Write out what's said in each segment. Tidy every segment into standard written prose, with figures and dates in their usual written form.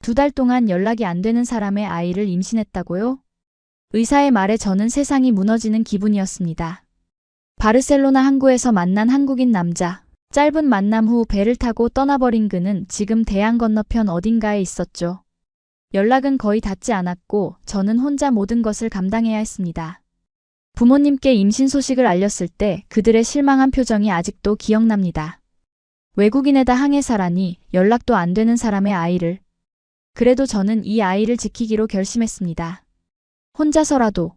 2달 동안 연락이 안 되는 사람의 아이를 임신했다고요? 의사의 말에 저는 세상이 무너지는 기분이었습니다. 바르셀로나 항구에서 만난 한국인 남자. 짧은 만남 후 배를 타고 떠나버린 그는 지금 대양 건너편 어딘가에 있었죠. 연락은 거의 닿지 않았고 저는 혼자 모든 것을 감당해야 했습니다. 부모님께 임신 소식을 알렸을 때 그들의 실망한 표정이 아직도 기억납니다. 외국인에다 항해사라니, 연락도 안 되는 사람의 아이를. 그래도 저는 이 아이를 지키기로 결심했습니다. 혼자서라도.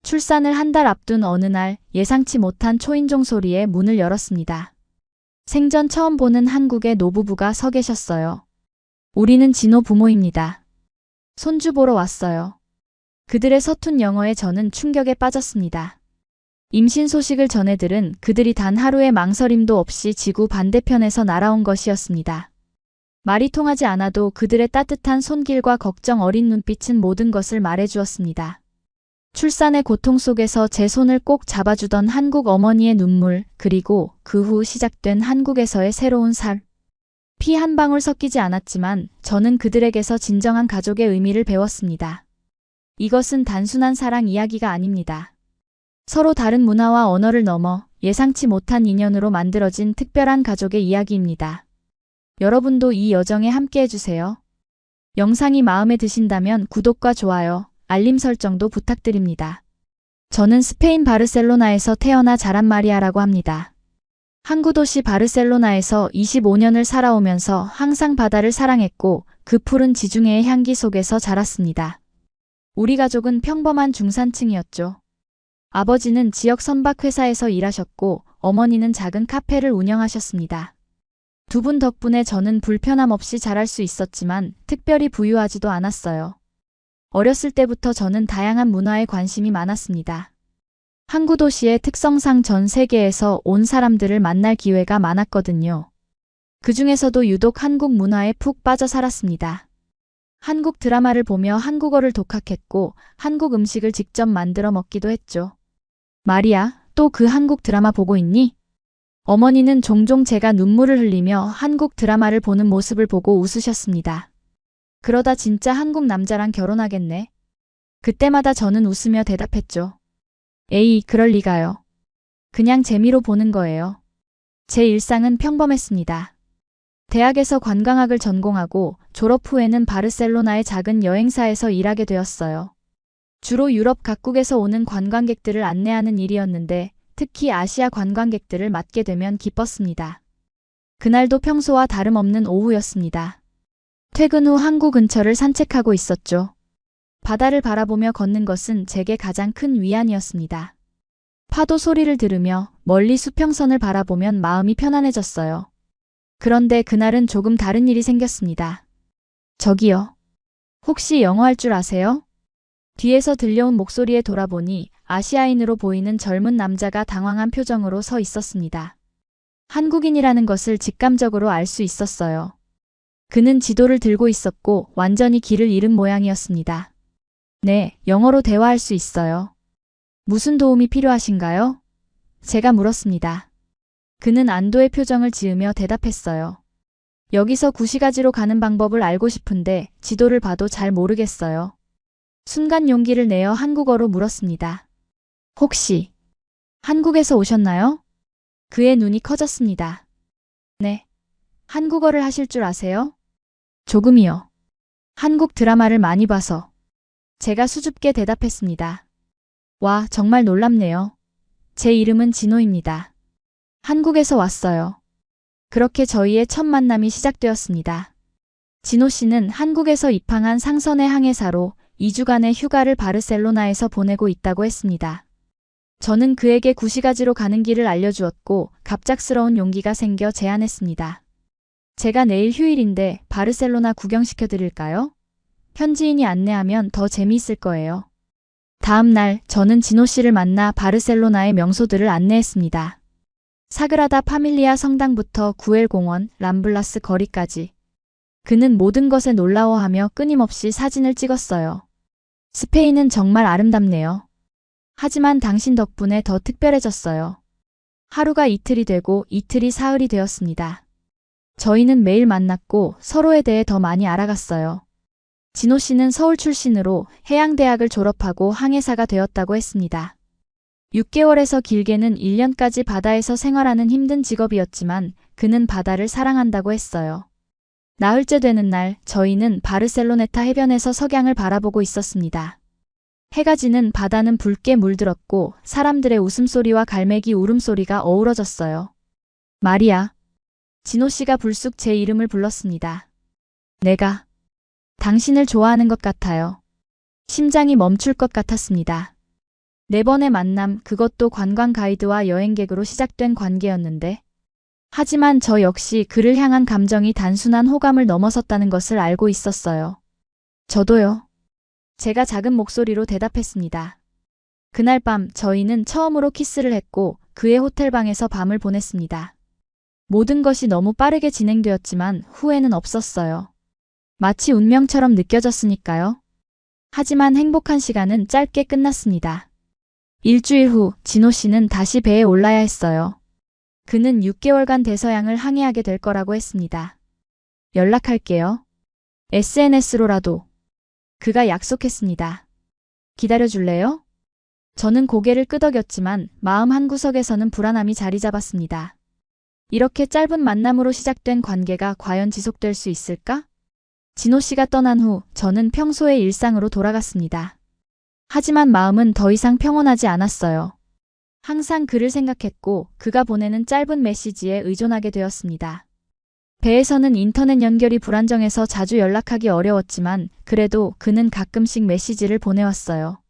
출산을 1달 앞둔 어느 날 예상치 못한 초인종 소리에 문을 열었습니다. 생전 처음 보는 한국의 노부부가 서 계셨어요. 우리는 진호 부모입니다. 손주 보러 왔어요. 그들의 서툰 영어에 저는 충격에 빠졌습니다. 임신 소식을 전해들은 그들이 단 하루의 망설임도 없이 지구 반대편에서 날아온 것이었습니다. 말이 통하지 않아도 그들의 따뜻한 손길과 걱정 어린 눈빛은 모든 것을 말해주었습니다. 출산의 고통 속에서 제 손을 꼭 잡아주던 한국 어머니의 눈물, 그리고 그 후 시작된 한국에서의 새로운 삶. 피 한 방울 섞이지 않았지만 저는 그들에게서 진정한 가족의 의미를 배웠습니다. 이것은 단순한 사랑 이야기가 아닙니다. 서로 다른 문화와 언어를 넘어 예상치 못한 인연으로 만들어진 특별한 가족의 이야기입니다. 여러분도 이 여정에 함께해주세요. 영상이 마음에 드신다면 구독과 좋아요, 알림 설정도 부탁드립니다. 저는 스페인 바르셀로나에서 태어나 자란 마리아라고 합니다. 항구 도시 바르셀로나에서 25년을 살아오면서 항상 바다를 사랑했고 그 푸른 지중해의 향기 속에서 자랐습니다. 우리 가족은 평범한 중산층이었죠. 아버지는 지역 선박회사에서 일하셨고 어머니는 작은 카페를 운영하셨습니다. 두 분 덕분에 저는 불편함 없이 자랄 수 있었지만 특별히 부유하지도 않았어요. 어렸을 때부터 저는 다양한 문화에 관심이 많았습니다. 항구 도시의 특성상 전 세계에서 온 사람들을 만날 기회가 많았거든요. 그 중에서도 유독 한국 문화에 푹 빠져 살았습니다. 한국 드라마를 보며 한국어를 독학했고 한국 음식을 직접 만들어 먹기도 했죠. 마리아, 또 그 한국 드라마 보고 있니? 어머니는 종종 제가 눈물을 흘리며 한국 드라마를 보는 모습을 보고 웃으셨습니다. 그러다 진짜 한국 남자랑 결혼하겠네. 그때마다 저는 웃으며 대답했죠. 에이, 그럴 리가요. 그냥 재미로 보는 거예요. 제 일상은 평범했습니다. 대학에서 관광학을 전공하고 졸업 후에는 바르셀로나의 작은 여행사에서 일하게 되었어요. 주로 유럽 각국에서 오는 관광객들을 안내하는 일이었는데 특히 아시아 관광객들을 맡게 되면 기뻤습니다. 그날도 평소와 다름없는 오후였습니다. 퇴근 후 항구 근처를 산책하고 있었죠. 바다를 바라보며 걷는 것은 제게 가장 큰 위안이었습니다. 파도 소리를 들으며 멀리 수평선을 바라보면 마음이 편안해졌어요. 그런데 그날은 조금 다른 일이 생겼습니다. 저기요. 혹시 영어 할 줄 아세요? 뒤에서 들려온 목소리에 돌아보니 아시아인으로 보이는 젊은 남자가 당황한 표정으로 서 있었습니다. 한국인이라는 것을 직감적으로 알 수 있었어요. 그는 지도를 들고 있었고 완전히 길을 잃은 모양이었습니다. 네, 영어로 대화할 수 있어요. 무슨 도움이 필요하신가요? 제가 물었습니다. 그는 안도의 표정을 지으며 대답했어요. 여기서 구시가지로 가는 방법을 알고 싶은데 지도를 봐도 잘 모르겠어요. 순간 용기를 내어 한국어로 물었습니다. 혹시 한국에서 오셨나요? 그의 눈이 커졌습니다. 네. 한국어를 하실 줄 아세요? 조금이요. 한국 드라마를 많이 봐서. 제가 수줍게 대답했습니다. 와, 정말 놀랍네요. 제 이름은 진호입니다. 한국에서 왔어요. 그렇게 저희의 첫 만남이 시작되었습니다. 진호 씨는 한국에서 입항한 상선의 항해사로 2주간의 휴가를 바르셀로나에서 보내고 있다고 했습니다. 저는 그에게 구시가지로 가는 길을 알려주었고 갑작스러운 용기가 생겨 제안했습니다. 제가 내일 휴일인데 바르셀로나 구경시켜 드릴까요? 현지인이 안내하면 더 재미있을 거예요. 다음 날 저는 진호 씨를 만나 바르셀로나의 명소들을 안내했습니다. 사그라다 파밀리아 성당부터 구엘 공원, 람블라스 거리까지. 그는 모든 것에 놀라워하며 끊임없이 사진을 찍었어요. 스페인은 정말 아름답네요. 하지만 당신 덕분에 더 특별해졌어요. 하루가 이틀이 되고 이틀이 사흘이 되었습니다. 저희는 매일 만났고 서로에 대해 더 많이 알아갔어요. 진호 씨는 서울 출신으로 해양대학을 졸업하고 항해사가 되었다고 했습니다. 6개월에서 길게는 1년까지 바다에서 생활하는 힘든 직업이었지만 그는 바다를 사랑한다고 했어요. 나흘째 되는 날 저희는 바르셀로네타 해변에서 석양을 바라보고 있었습니다. 해가 지는 바다는 붉게 물들었고 사람들의 웃음소리와 갈매기 울음소리가 어우러졌어요. 마리아. 진호 씨가 불쑥 제 이름을 불렀습니다. 내가 당신을 좋아하는 것 같아요. 심장이 멈출 것 같았습니다. 4번의 만남, 그것도 관광 가이드와 여행객으로 시작된 관계였는데 하지만 저 역시 그를 향한 감정이 단순한 호감을 넘어섰다는 것을 알고 있었어요. 저도요. 제가 작은 목소리로 대답했습니다. 그날 밤 저희는 처음으로 키스를 했고 그의 호텔방에서 밤을 보냈습니다. 모든 것이 너무 빠르게 진행되었지만 후회는 없었어요. 마치 운명처럼 느껴졌으니까요. 하지만 행복한 시간은 짧게 끝났습니다. 일주일 후 진호 씨는 다시 배에 올라야 했어요. 그는 6개월간 대서양을 항해하게 될 거라고 했습니다. 연락할게요. SNS로라도. 그가 약속했습니다. 기다려줄래요? 저는 고개를 끄덕였지만 마음 한구석에서는 불안함이 자리 잡았습니다. 이렇게 짧은 만남으로 시작된 관계가 과연 지속될 수 있을까? 진호 씨가 떠난 후 저는 평소의 일상으로 돌아갔습니다. 하지만 마음은 더 이상 평온하지 않았어요. 항상 그를 생각했고 그가 보내는 짧은 메시지에 의존하게 되었습니다. 배에서는 인터넷 연결이 불안정해서 자주 연락하기 어려웠지만 그래도 그는 가끔씩 메시지를 보내왔어요.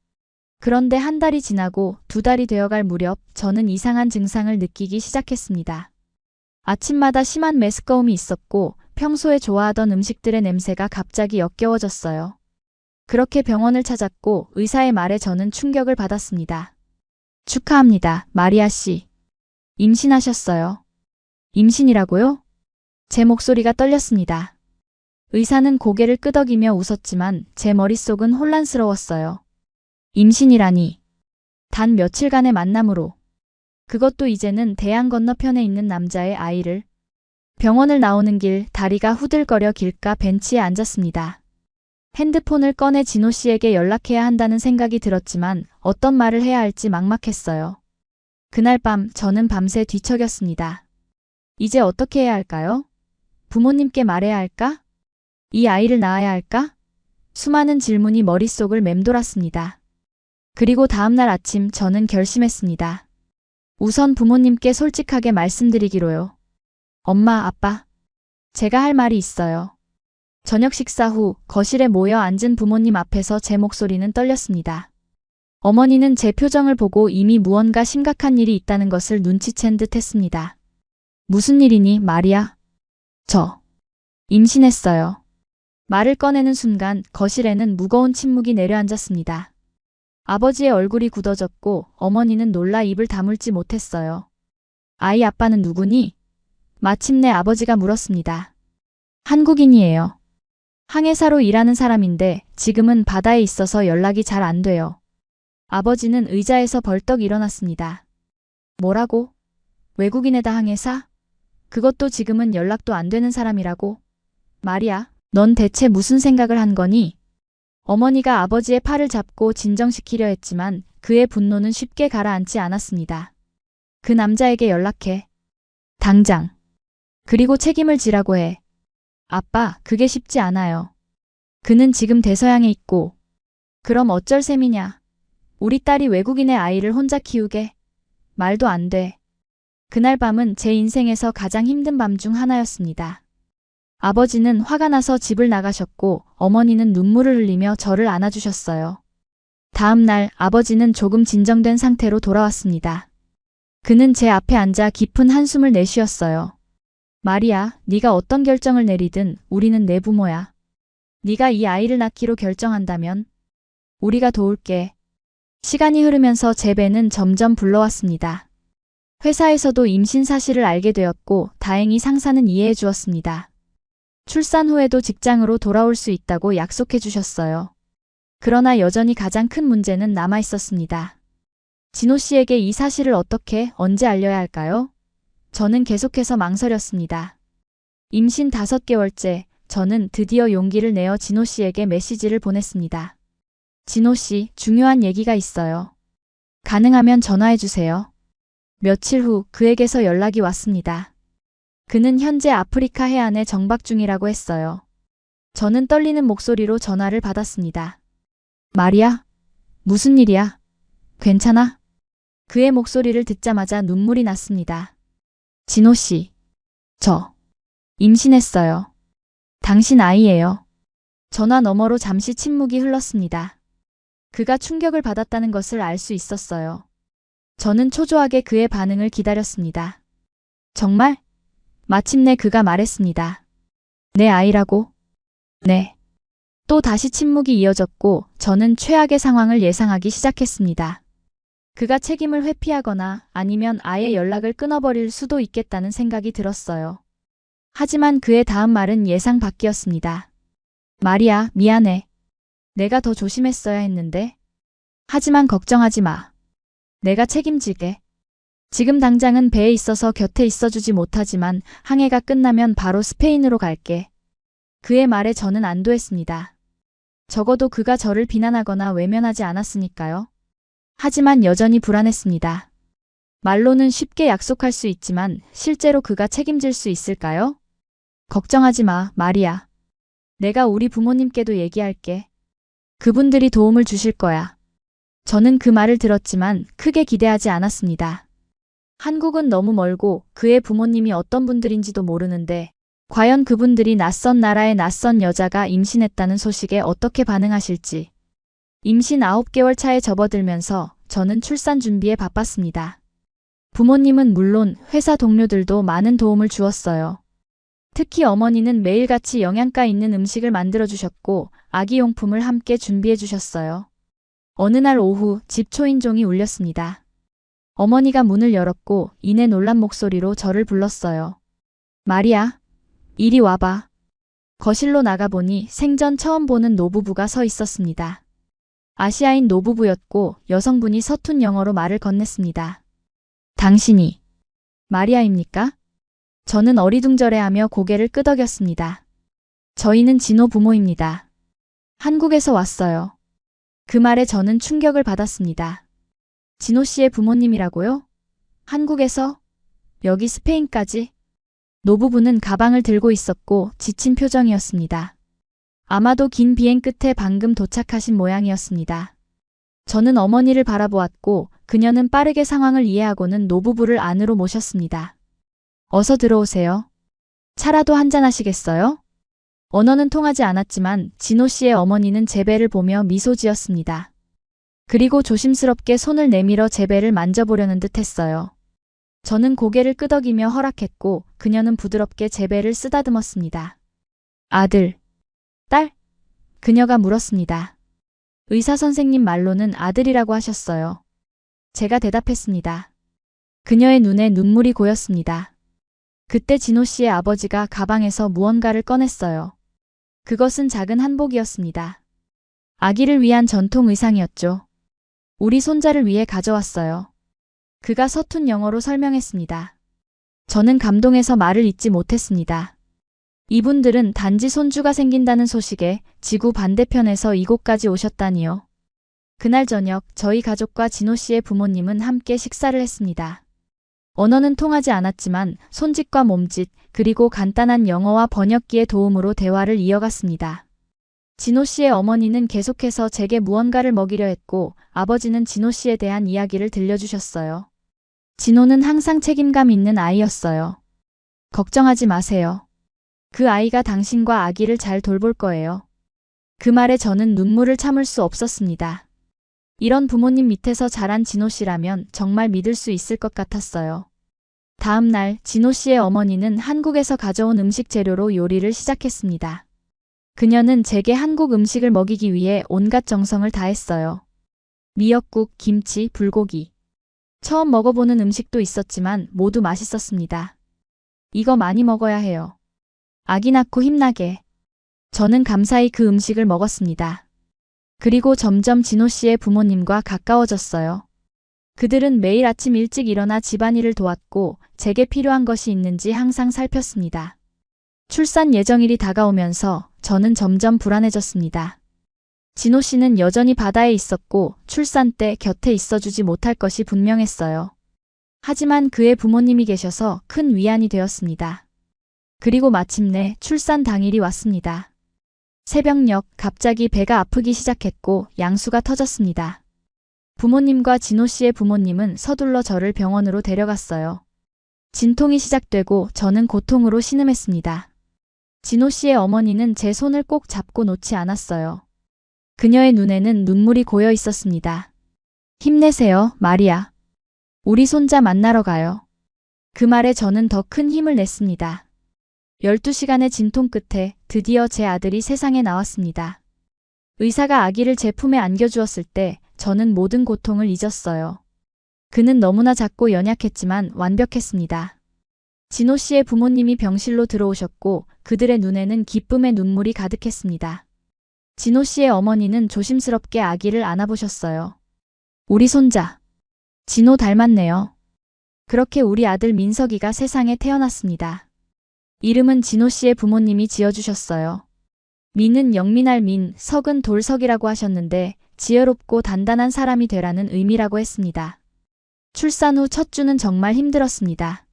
그런데 한 달이 지나고 2달이 되어갈 무렵 저는 이상한 증상을 느끼기 시작했습니다. 아침마다 심한 메스꺼움이 있었고 평소에 좋아하던 음식들의 냄새가 갑자기 역겨워졌어요. 그렇게 병원을 찾았고 의사의 말에 저는 충격을 받았습니다. 축하합니다, 마리아 씨. 임신하셨어요. 임신이라고요? 제 목소리가 떨렸습니다. 의사는 고개를 끄덕이며 웃었지만 제 머릿속은 혼란스러웠어요. 임신이라니. 단 며칠간의 만남으로. 그것도 이제는 대양 건너편에 있는 남자의 아이를. 병원을 나오는 길 다리가 후들거려 길가 벤치에 앉았습니다. 핸드폰을 꺼내 진호 씨에게 연락해야 한다는 생각이 들었지만 어떤 말을 해야 할지 막막했어요. 그날 밤 저는 밤새 뒤척였습니다. 이제 어떻게 해야 할까요? 부모님께 말해야 할까? 이 아이를 낳아야 할까? 수많은 질문이 머릿속을 맴돌았습니다. 그리고 다음날 아침 저는 결심했습니다. 우선 부모님께 솔직하게 말씀드리기로요. 엄마, 아빠, 제가 할 말이 있어요. 저녁 식사 후 거실에 모여 앉은 부모님 앞에서 제 목소리는 떨렸습니다. 어머니는 제 표정을 보고 이미 무언가 심각한 일이 있다는 것을 눈치챈 듯 했습니다. 무슨 일이니, 마리아? 저 임신했어요. 말을 꺼내는 순간 거실에는 무거운 침묵이 내려앉았습니다. 아버지의 얼굴이 굳어졌고 어머니는 놀라 입을 다물지 못했어요. 아이 아빠는 누구니? 마침내 아버지가 물었습니다. 한국인이에요. 항해사로 일하는 사람인데 지금은 바다에 있어서 연락이 잘 안 돼요. 아버지는 의자에서 벌떡 일어났습니다. 뭐라고? 외국인에다 항해사? 그것도 지금은 연락도 안 되는 사람이라고? 마리아, 넌 대체 무슨 생각을 한 거니? 어머니가 아버지의 팔을 잡고 진정시키려 했지만 그의 분노는 쉽게 가라앉지 않았습니다. 그 남자에게 연락해. 당장. 그리고 책임을 지라고 해. 아빠, 그게 쉽지 않아요. 그는 지금 대서양에 있고. 그럼 어쩔 셈이냐. 우리 딸이 외국인의 아이를 혼자 키우게. 말도 안 돼. 그날 밤은 제 인생에서 가장 힘든 밤 중 하나였습니다. 아버지는 화가 나서 집을 나가셨고 어머니는 눈물을 흘리며 저를 안아주셨어요. 다음 날 아버지는 조금 진정된 상태로 돌아왔습니다. 그는 제 앞에 앉아 깊은 한숨을 내쉬었어요. 마리아, 네가 어떤 결정을 내리든 우리는 내 부모야. 네가 이 아이를 낳기로 결정한다면 우리가 도울게. 시간이 흐르면서 제 배는 점점 불러왔습니다. 회사에서도 임신 사실을 알게 되었고 다행히 상사는 이해해 주었습니다. 출산 후에도 직장으로 돌아올 수 있다고 약속해 주셨어요. 그러나 여전히 가장 큰 문제는 남아 있었습니다. 진호 씨에게 이 사실을 어떻게, 언제 알려야 할까요? 저는 계속해서 망설였습니다. 임신 5개월째, 저는 드디어 용기를 내어 진호 씨에게 메시지를 보냈습니다. 진호 씨, 중요한 얘기가 있어요. 가능하면 전화해 주세요. 며칠 후 그에게서 연락이 왔습니다. 그는 현재 아프리카 해안에 정박 중이라고 했어요. 저는 떨리는 목소리로 전화를 받았습니다. 마리아? 무슨 일이야? 괜찮아? 그의 목소리를 듣자마자 눈물이 났습니다. 진호 씨, 저 임신했어요. 당신 아이예요. 전화 너머로 잠시 침묵이 흘렀습니다. 그가 충격을 받았다는 것을 알 수 있었어요. 저는 초조하게 그의 반응을 기다렸습니다. 정말? 마침내 그가 말했습니다. 내 아이라고? 네. 또 다시 침묵이 이어졌고 저는 최악의 상황을 예상하기 시작했습니다. 그가 책임을 회피하거나 아니면 아예 연락을 끊어버릴 수도 있겠다는 생각이 들었어요. 하지만 그의 다음 말은 예상 밖이었습니다. 마리아, 미안해. 내가 더 조심했어야 했는데. 하지만 걱정하지 마. 내가 책임질게. 지금 당장은 배에 있어서 곁에 있어주지 못하지만 항해가 끝나면 바로 스페인으로 갈게. 그의 말에 저는 안도했습니다. 적어도 그가 저를 비난하거나 외면하지 않았으니까요. 하지만 여전히 불안했습니다. 말로는 쉽게 약속할 수 있지만 실제로 그가 책임질 수 있을까요? 걱정하지 마, 마리아. 내가 우리 부모님께도 얘기할게. 그분들이 도움을 주실 거야. 저는 그 말을 들었지만 크게 기대하지 않았습니다. 한국은 너무 멀고 그의 부모님이 어떤 분들인지도 모르는데 과연 그분들이 낯선 나라의 낯선 여자가 임신했다는 소식에 어떻게 반응하실지. 임신 9개월 차에 접어들면서 저는 출산 준비에 바빴습니다. 부모님은 물론 회사 동료들도 많은 도움을 주었어요. 특히 어머니는 매일같이 영양가 있는 음식을 만들어주셨고 아기용품을 함께 준비해주셨어요. 어느 날 오후 집 초인종이 울렸습니다. 어머니가 문을 열었고 이내 놀란 목소리로 저를 불렀어요. 마리아, 이리 와봐. 거실로 나가보니 생전 처음 보는 노부부가 서 있었습니다. 아시아인 노부부였고 여성분이 서툰 영어로 말을 건넸습니다. 당신이 마리아입니까? 저는 어리둥절해하며 고개를 끄덕였습니다. 저희는 진호 부모입니다. 한국에서 왔어요. 그 말에 저는 충격을 받았습니다. 진호 씨의 부모님이라고요? 한국에서? 여기 스페인까지? 노부부는 가방을 들고 있었고 지친 표정이었습니다. 아마도 긴 비행 끝에 방금 도착하신 모양이었습니다. 저는 어머니를 바라보았고 그녀는 빠르게 상황을 이해하고는 노부부를 안으로 모셨습니다. 어서 들어오세요. 차라도 한잔하시겠어요? 언어는 통하지 않았지만 진호 씨의 어머니는 제 배를 보며 미소 지었습니다. 그리고 조심스럽게 손을 내밀어 제 배를 만져보려는 듯 했어요. 저는 고개를 끄덕이며 허락했고 그녀는 부드럽게 제 배를 쓰다듬었습니다. 아들, 딸? 그녀가 물었습니다. 의사 선생님 말로는 아들이라고 하셨어요. 제가 대답했습니다. 그녀의 눈에 눈물이 고였습니다. 그때 진호 씨의 아버지가 가방에서 무언가를 꺼냈어요. 그것은 작은 한복이었습니다. 아기를 위한 전통 의상이었죠. 우리 손자를 위해 가져왔어요. 그가 서툰 영어로 설명했습니다. 저는 감동해서 말을 잇지 못했습니다. 이분들은 단지 손주가 생긴다는 소식에 지구 반대편에서 이곳까지 오셨다니요. 그날 저녁 저희 가족과 진호 씨의 부모님은 함께 식사를 했습니다. 언어는 통하지 않았지만 손짓과 몸짓 그리고 간단한 영어와 번역기의 도움으로 대화를 이어갔습니다. 진호 씨의 어머니는 계속해서 제게 무언가를 먹이려 했고 아버지는 진호 씨에 대한 이야기를 들려주셨어요. 진호는 항상 책임감 있는 아이였어요. 걱정하지 마세요. 그 아이가 당신과 아기를 잘 돌볼 거예요. 그 말에 저는 눈물을 참을 수 없었습니다. 이런 부모님 밑에서 자란 진호 씨라면 정말 믿을 수 있을 것 같았어요. 다음 날 진호 씨의 어머니는 한국에서 가져온 음식 재료로 요리를 시작했습니다. 그녀는 제게 한국 음식을 먹이기 위해 온갖 정성을 다했어요. 미역국, 김치, 불고기. 처음 먹어보는 음식도 있었지만 모두 맛있었습니다. 이거 많이 먹어야 해요. 아기 낳고 힘나게. 저는 감사히 그 음식을 먹었습니다. 그리고 점점 진호 씨의 부모님과 가까워졌어요. 그들은 매일 아침 일찍 일어나 집안일을 도왔고 제게 필요한 것이 있는지 항상 살폈습니다. 출산 예정일이 다가오면서 저는 점점 불안해졌습니다. 진호 씨는 여전히 바다에 있었고 출산 때 곁에 있어주지 못할 것이 분명했어요. 하지만 그의 부모님이 계셔서 큰 위안이 되었습니다. 그리고 마침내 출산 당일이 왔습니다. 새벽녘 갑자기 배가 아프기 시작했고 양수가 터졌습니다. 부모님과 진호 씨의 부모님은 서둘러 저를 병원으로 데려갔어요. 진통이 시작되고 저는 고통으로 신음했습니다. 진호 씨의 어머니는 제 손을 꼭 잡고 놓지 않았어요. 그녀의 눈에는 눈물이 고여 있었습니다. 힘내세요, 마리아. 우리 손자 만나러 가요. 그 말에 저는 더 큰 힘을 냈습니다. 12시간의 진통 끝에 드디어 제 아들이 세상에 나왔습니다. 의사가 아기를 제 품에 안겨주었을 때 저는 모든 고통을 잊었어요. 그는 너무나 작고 연약했지만 완벽했습니다. 진호 씨의 부모님이 병실로 들어오셨고 그들의 눈에는 기쁨의 눈물이 가득했습니다. 진호 씨의 어머니는 조심스럽게 아기를 안아보셨어요. 우리 손자. 진호 닮았네요. 그렇게 우리 아들 민석이가 세상에 태어났습니다. 이름은 진호 씨의 부모님이 지어주셨어요. 민은 영민할 민, 석은 돌석이라고 하셨는데 지혜롭고 단단한 사람이 되라는 의미라고 했습니다. 출산 후 첫 주는 정말 힘들었습니다.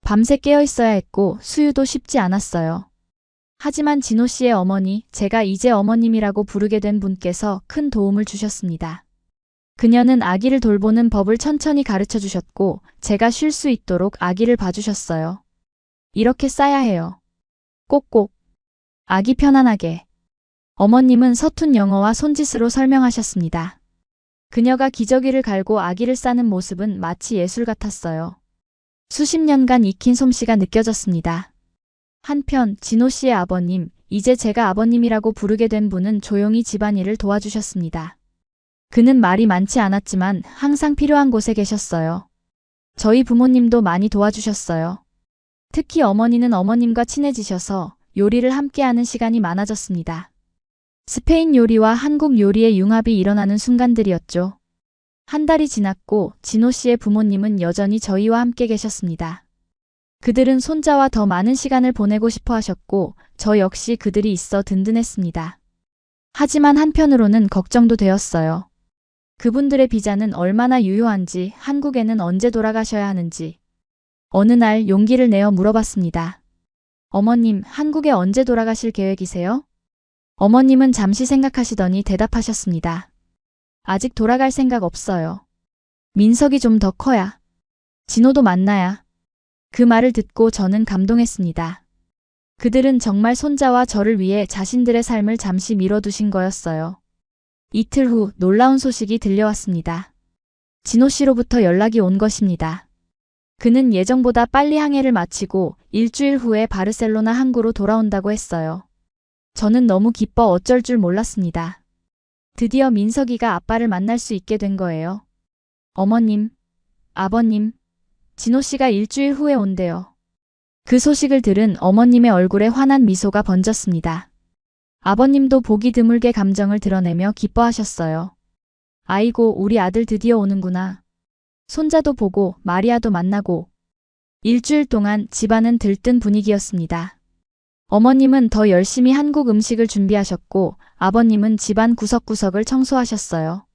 밤새 깨어 있어야 했고 수유도 쉽지 않았어요. 하지만 진호 씨의 어머니, 제가 이제 어머님이라고 부르게 된 분께서 큰 도움을 주셨습니다. 그녀는 아기를 돌보는 법을 천천히 가르쳐 주셨고 제가 쉴 수 있도록 아기를 봐주셨어요. 이렇게 싸야 해요. 꼭꼭. 아기 편안하게. 어머님은 서툰 영어와 손짓으로 설명하셨습니다. 그녀가 기저귀를 갈고 아기를 싸는 모습은 마치 예술 같았어요. 수십 년간 익힌 솜씨가 느껴졌습니다. 한편 진호 씨의 아버님, 이제 제가 아버님이라고 부르게 된 분은 조용히 집안일을 도와주셨습니다. 그는 말이 많지 않았지만 항상 필요한 곳에 계셨어요. 저희 부모님도 많이 도와주셨어요. 특히 어머니는 어머님과 친해지셔서 요리를 함께하는 시간이 많아졌습니다. 스페인 요리와 한국 요리의 융합이 일어나는 순간들이었죠. 한 달이 지났고 진호 씨의 부모님은 여전히 저희와 함께 계셨습니다. 그들은 손자와 더 많은 시간을 보내고 싶어 하셨고 저 역시 그들이 있어 든든했습니다. 하지만 한편으로는 걱정도 되었어요. 그분들의 비자는 얼마나 유효한지, 한국에는 언제 돌아가셔야 하는지. 어느 날 용기를 내어 물어봤습니다. 어머님, 한국에 언제 돌아가실 계획이세요? 어머님은 잠시 생각하시더니 대답하셨습니다. 아직 돌아갈 생각 없어요. 민석이 좀 더 커야. 진호도 만나야. 그 말을 듣고 저는 감동했습니다. 그들은 정말 손자와 저를 위해 자신들의 삶을 잠시 미뤄두신 거였어요. 이틀 후 놀라운 소식이 들려왔습니다. 진호 씨로부터 연락이 온 것입니다. 그는 예정보다 빨리 항해를 마치고 일주일 후에 바르셀로나 항구로 돌아온다고 했어요. 저는 너무 기뻐 어쩔 줄 몰랐습니다. 드디어 민석이가 아빠를 만날 수 있게 된 거예요. 어머님, 아버님, 진호 씨가 일주일 후에 온대요. 그 소식을 들은 어머님의 얼굴에 환한 미소가 번졌습니다. 아버님도 보기 드물게 감정을 드러내며 기뻐하셨어요. 아이고, 우리 아들 드디어 오는구나. 손자도 보고 마리아도 만나고. 일주일 동안 집안은 들뜬 분위기였습니다. 어머님은 더 열심히 한국 음식을 준비하셨고 아버님은 집안 구석구석을 청소하셨어요.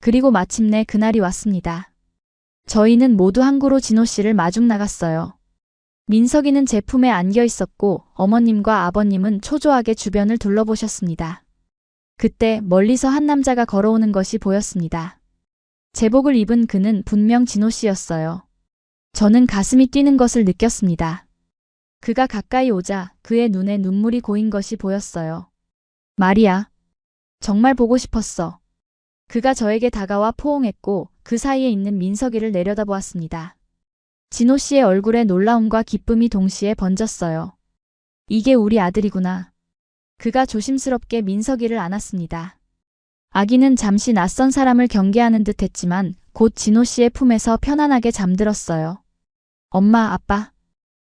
그리고 마침내 그날이 왔습니다. 저희는 모두 항구로 진호 씨를 마중 나갔어요. 민석이는 제 품에 안겨 있었고 어머님과 아버님은 초조하게 주변을 둘러보셨습니다. 그때 멀리서 한 남자가 걸어오는 것이 보였습니다. 제복을 입은 그는 분명 진호 씨였어요. 저는 가슴이 뛰는 것을 느꼈습니다. 그가 가까이 오자 그의 눈에 눈물이 고인 것이 보였어요. 마리아, 정말 보고 싶었어. 그가 저에게 다가와 포옹했고 그 사이에 있는 민석이를 내려다보았습니다. 진호 씨의 얼굴에 놀라움과 기쁨이 동시에 번졌어요. 이게 우리 아들이구나. 그가 조심스럽게 민석이를 안았습니다. 아기는 잠시 낯선 사람을 경계하는 듯 했지만 곧 진호 씨의 품에서 편안하게 잠들었어요. 엄마, 아빠.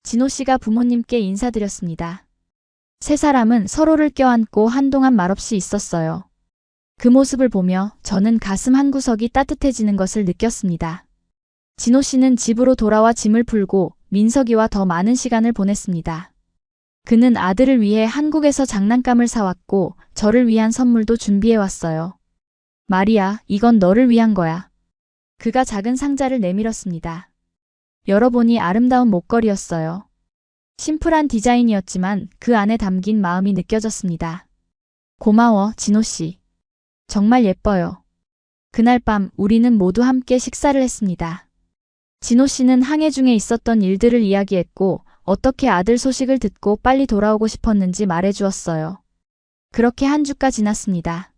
진호 씨가 부모님께 인사드렸습니다. 세 사람은 서로를 껴안고 한동안 말없이 있었어요. 그 모습을 보며 저는 가슴 한구석이 따뜻해지는 것을 느꼈습니다. 진호 씨는 집으로 돌아와 짐을 풀고 민석이와 더 많은 시간을 보냈습니다. 그는 아들을 위해 한국에서 장난감을 사왔고 저를 위한 선물도 준비해왔어요. 마리아, 이건 너를 위한 거야. 그가 작은 상자를 내밀었습니다. 열어보니 아름다운 목걸이였어요. 심플한 디자인이었지만 그 안에 담긴 마음이 느껴졌습니다. 고마워, 진호 씨. 정말 예뻐요. 그날 밤 우리는 모두 함께 식사를 했습니다. 진호 씨는 항해 중에 있었던 일들을 이야기했고 어떻게 아들 소식을 듣고 빨리 돌아오고 싶었는지 말해주었어요. 그렇게 한 주가 지났습니다.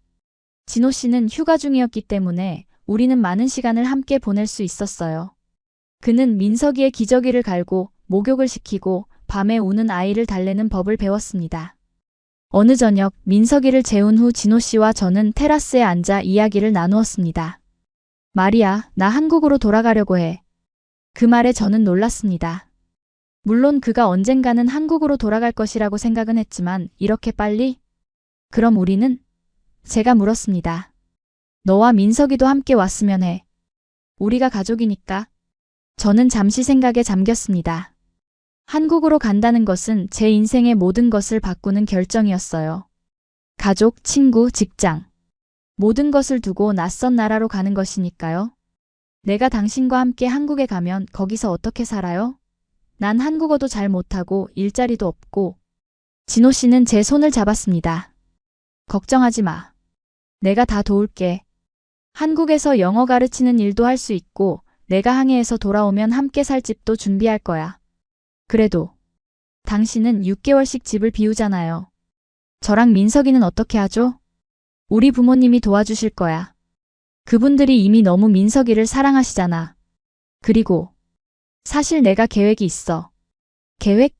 진호 씨는 휴가 중이었기 때문에 우리는 많은 시간을 함께 보낼 수 있었어요. 그는 민석이의 기저귀를 갈고 목욕을 시키고 밤에 우는 아이를 달래는 법을 배웠습니다. 어느 저녁 민석이를 재운 후 진호 씨와 저는 테라스에 앉아 이야기를 나누었습니다. 마리아, 나 한국으로 돌아가려고 해. 그 말에 저는 놀랐습니다. 물론 그가 언젠가는 한국으로 돌아갈 것이라고 생각은 했지만 이렇게 빨리? 그럼 우리는? 제가 물었습니다. 너와 민석이도 함께 왔으면 해. 우리가 가족이니까. 저는 잠시 생각에 잠겼습니다. 한국으로 간다는 것은 제 인생의 모든 것을 바꾸는 결정이었어요. 가족, 친구, 직장. 모든 것을 두고 낯선 나라로 가는 것이니까요. 내가 당신과 함께 한국에 가면 거기서 어떻게 살아요? 난 한국어도 잘 못하고 일자리도 없고. 진호 씨는 제 손을 잡았습니다. 걱정하지 마. 내가 다 도울게. 한국에서 영어 가르치는 일도 할 수 있고 내가 항해에서 돌아오면 함께 살 집도 준비할 거야. 그래도 당신은 6개월씩 집을 비우잖아요. 저랑 민석이는 어떻게 하죠? 우리 부모님이 도와주실 거야. 그분들이 이미 너무 민석이를 사랑하시잖아. 그리고 사실 내가 계획이 있어. 계획?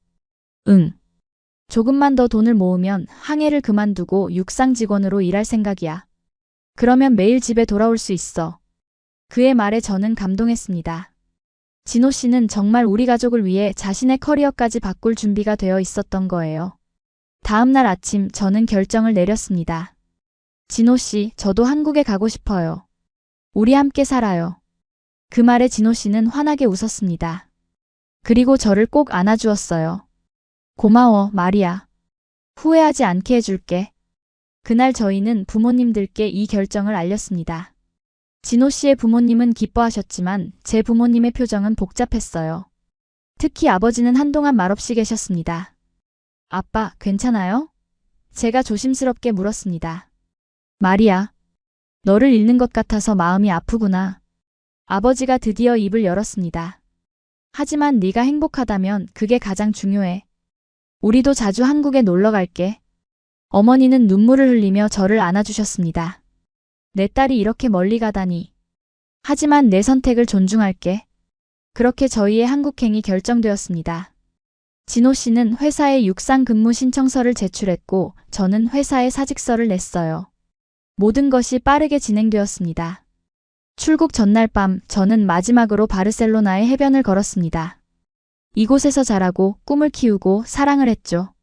응. 조금만 더 돈을 모으면 항해를 그만두고 육상 직원으로 일할 생각이야. 그러면 매일 집에 돌아올 수 있어. 그의 말에 저는 감동했습니다. 진호 씨는 정말 우리 가족을 위해 자신의 커리어까지 바꿀 준비가 되어 있었던 거예요. 다음 날 아침 저는 결정을 내렸습니다. 진호 씨, 저도 한국에 가고 싶어요. 우리 함께 살아요. 그 말에 진호 씨는 환하게 웃었습니다. 그리고 저를 꼭 안아주었어요. 고마워, 마리아. 후회하지 않게 해줄게. 그날 저희는 부모님들께 이 결정을 알렸습니다. 진호 씨의 부모님은 기뻐하셨지만 제 부모님의 표정은 복잡했어요. 특히 아버지는 한동안 말없이 계셨습니다. 아빠, 괜찮아요? 제가 조심스럽게 물었습니다. 마리아, 너를 잃는 것 같아서 마음이 아프구나. 아버지가 드디어 입을 열었습니다. 하지만 네가 행복하다면 그게 가장 중요해. 우리도 자주 한국에 놀러 갈게. 어머니는 눈물을 흘리며 저를 안아주셨습니다. 내 딸이 이렇게 멀리 가다니. 하지만 내 선택을 존중할게. 그렇게 저희의 한국행이 결정되었습니다. 진호 씨는 회사에 육상 근무 신청서를 제출했고 저는 회사에 사직서를 냈어요. 모든 것이 빠르게 진행되었습니다. 출국 전날 밤 저는 마지막으로 바르셀로나의 해변을 걸었습니다. 이곳에서 자라고 꿈을 키우고 사랑을 했죠.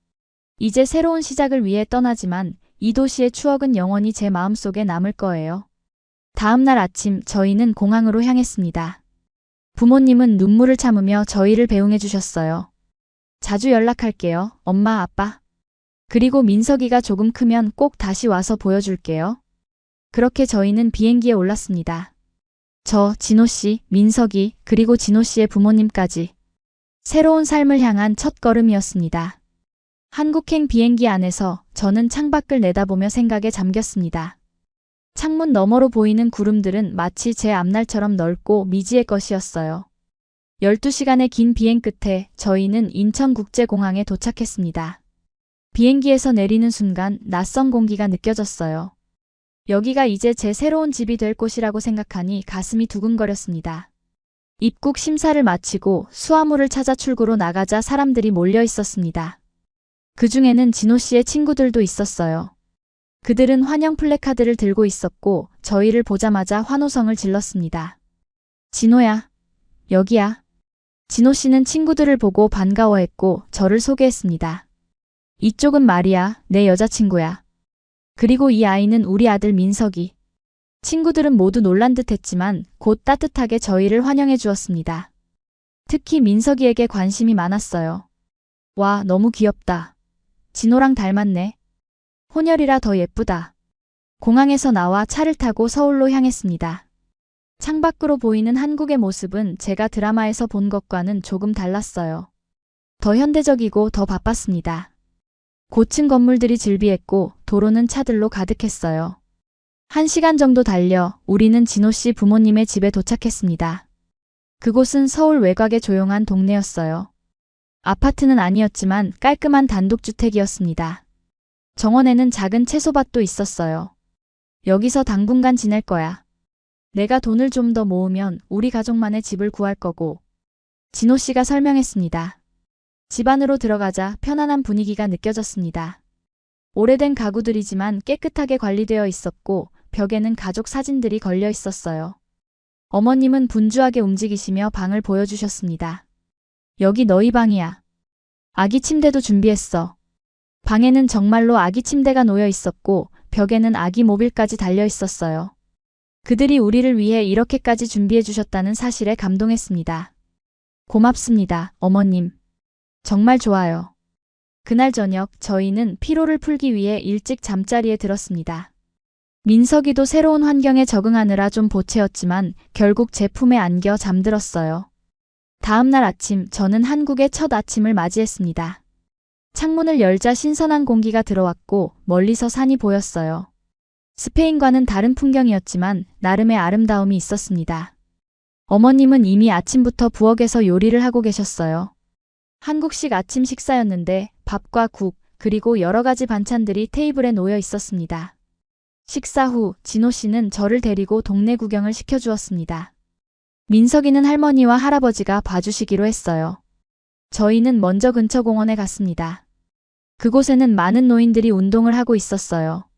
이제 새로운 시작을 위해 떠나지만 이 도시의 추억은 영원히 제 마음속에 남을 거예요. 다음 날 아침 저희는 공항으로 향했습니다. 부모님은 눈물을 참으며 저희를 배웅해 주셨어요. 자주 연락할게요, 엄마, 아빠. 그리고 민석이가 조금 크면 꼭 다시 와서 보여줄게요. 그렇게 저희는 비행기에 올랐습니다. 저, 진호 씨, 민석이, 그리고 진호 씨의 부모님까지. 새로운 삶을 향한 첫 걸음이었습니다. 한국행 비행기 안에서 저는 창밖을 내다보며 생각에 잠겼습니다. 창문 너머로 보이는 구름들은 마치 제 앞날처럼 넓고 미지의 것이었어요. 12시간의 긴 비행 끝에 저희는 인천국제공항에 도착했습니다. 비행기에서 내리는 순간 낯선 공기가 느껴졌어요. 여기가 이제 제 새로운 집이 될 곳이라고 생각하니 가슴이 두근거렸습니다. 입국 심사를 마치고 수화물을 찾아 출구로 나가자 사람들이 몰려 있었습니다. 그 중에는 진호 씨의 친구들도 있었어요. 그들은 환영 플래카드를 들고 있었고 저희를 보자마자 환호성을 질렀습니다. 진호야, 여기야. 진호 씨는 친구들을 보고 반가워했고 저를 소개했습니다. 이쪽은 마리아, 내 여자친구야. 그리고 이 아이는 우리 아들 민석이. 친구들은 모두 놀란 듯 했지만 곧 따뜻하게 저희를 환영해 주었습니다. 특히 민석이에게 관심이 많았어요. 와, 너무 귀엽다. 진호랑 닮았네. 혼혈이라 더 예쁘다. 공항에서 나와 차를 타고 서울로 향했습니다. 창밖으로 보이는 한국의 모습은 제가 드라마에서 본 것과는 조금 달랐어요. 더 현대적이고 더 바빴습니다. 고층 건물들이 즐비했고 도로는 차들로 가득했어요. 1시간 정도 달려 우리는 진호 씨 부모님의 집에 도착했습니다. 그곳은 서울 외곽의 조용한 동네였어요. 아파트는 아니었지만 깔끔한 단독주택이었습니다. 정원에는 작은 채소밭도 있었어요. 여기서 당분간 지낼 거야. 내가 돈을 좀 더 모으면 우리 가족만의 집을 구할 거고. 진호 씨가 설명했습니다. 집 안으로 들어가자 편안한 분위기가 느껴졌습니다. 오래된 가구들이지만 깨끗하게 관리되어 있었고 벽에는 가족 사진들이 걸려 있었어요. 어머님은 분주하게 움직이시며 방을 보여주셨습니다. 여기 너희 방이야. 아기 침대도 준비했어. 방에는 정말로 아기 침대가 놓여 있었고 벽에는 아기 모빌까지 달려 있었어요. 그들이 우리를 위해 이렇게까지 준비해 주셨다는 사실에 감동했습니다. 고맙습니다, 어머님. 정말 좋아요. 그날 저녁 저희는 피로를 풀기 위해 일찍 잠자리에 들었습니다. 민석이도 새로운 환경에 적응하느라 좀 보채었지만 결국 제 품에 안겨 잠들었어요. 다음 날 아침 저는 한국의 첫 아침을 맞이했습니다. 창문을 열자 신선한 공기가 들어왔고 멀리서 산이 보였어요. 스페인과는 다른 풍경이었지만 나름의 아름다움이 있었습니다. 어머님은 이미 아침부터 부엌에서 요리를 하고 계셨어요. 한국식 아침 식사였는데 밥과 국, 그리고 여러 가지 반찬들이 테이블에 놓여 있었습니다. 식사 후 진호 씨는 저를 데리고 동네 구경을 시켜주었습니다. 민석이는 할머니와 할아버지가 봐주시기로 했어요. 저희는 먼저 근처 공원에 갔습니다. 그곳에는 많은 노인들이 운동을 하고 있었어요.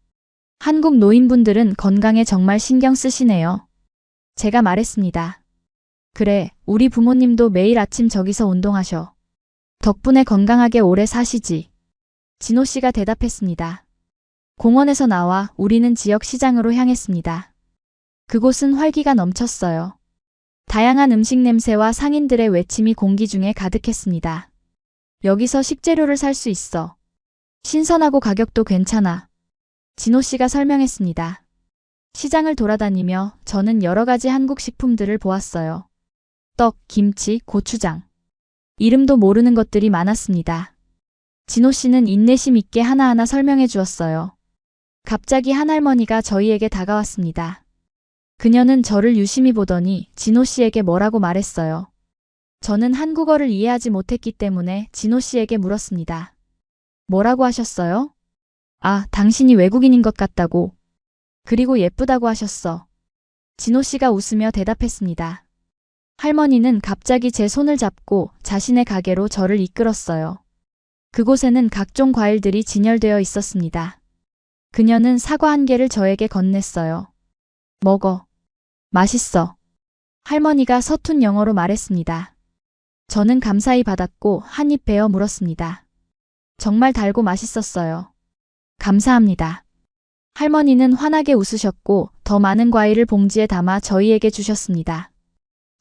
한국 노인분들은 건강에 정말 신경 쓰시네요. 제가 말했습니다. 그래, 우리 부모님도 매일 아침 저기서 운동하셔. 덕분에 건강하게 오래 사시지. 진호 씨가 대답했습니다. 공원에서 나와 우리는 지역 시장으로 향했습니다. 그곳은 활기가 넘쳤어요. 다양한 음식 냄새와 상인들의 외침이 공기 중에 가득했습니다. 여기서 식재료를 살 수 있어. 신선하고 가격도 괜찮아. 진호 씨가 설명했습니다. 시장을 돌아다니며 저는 여러 가지 한국 식품들을 보았어요. 떡, 김치, 고추장. 이름도 모르는 것들이 많았습니다. 진호 씨는 인내심 있게 하나하나 설명해 주었어요. 갑자기 한 할머니가 저희에게 다가왔습니다. 그녀는 저를 유심히 보더니 진호 씨에게 뭐라고 말했어요. 저는 한국어를 이해하지 못했기 때문에 진호 씨에게 물었습니다. 뭐라고 하셨어요? 아, 당신이 외국인인 것 같다고. 그리고 예쁘다고 하셨어. 진호 씨가 웃으며 대답했습니다. 할머니는 갑자기 제 손을 잡고 자신의 가게로 저를 이끌었어요. 그곳에는 각종 과일들이 진열되어 있었습니다. 그녀는 사과 한 개를 저에게 건넸어요. 먹어. 맛있어. 할머니가 서툰 영어로 말했습니다. 저는 감사히 받았고 한 입 베어 물었습니다. 정말 달고 맛있었어요. 감사합니다. 할머니는 환하게 웃으셨고 더 많은 과일을 봉지에 담아 저희에게 주셨습니다.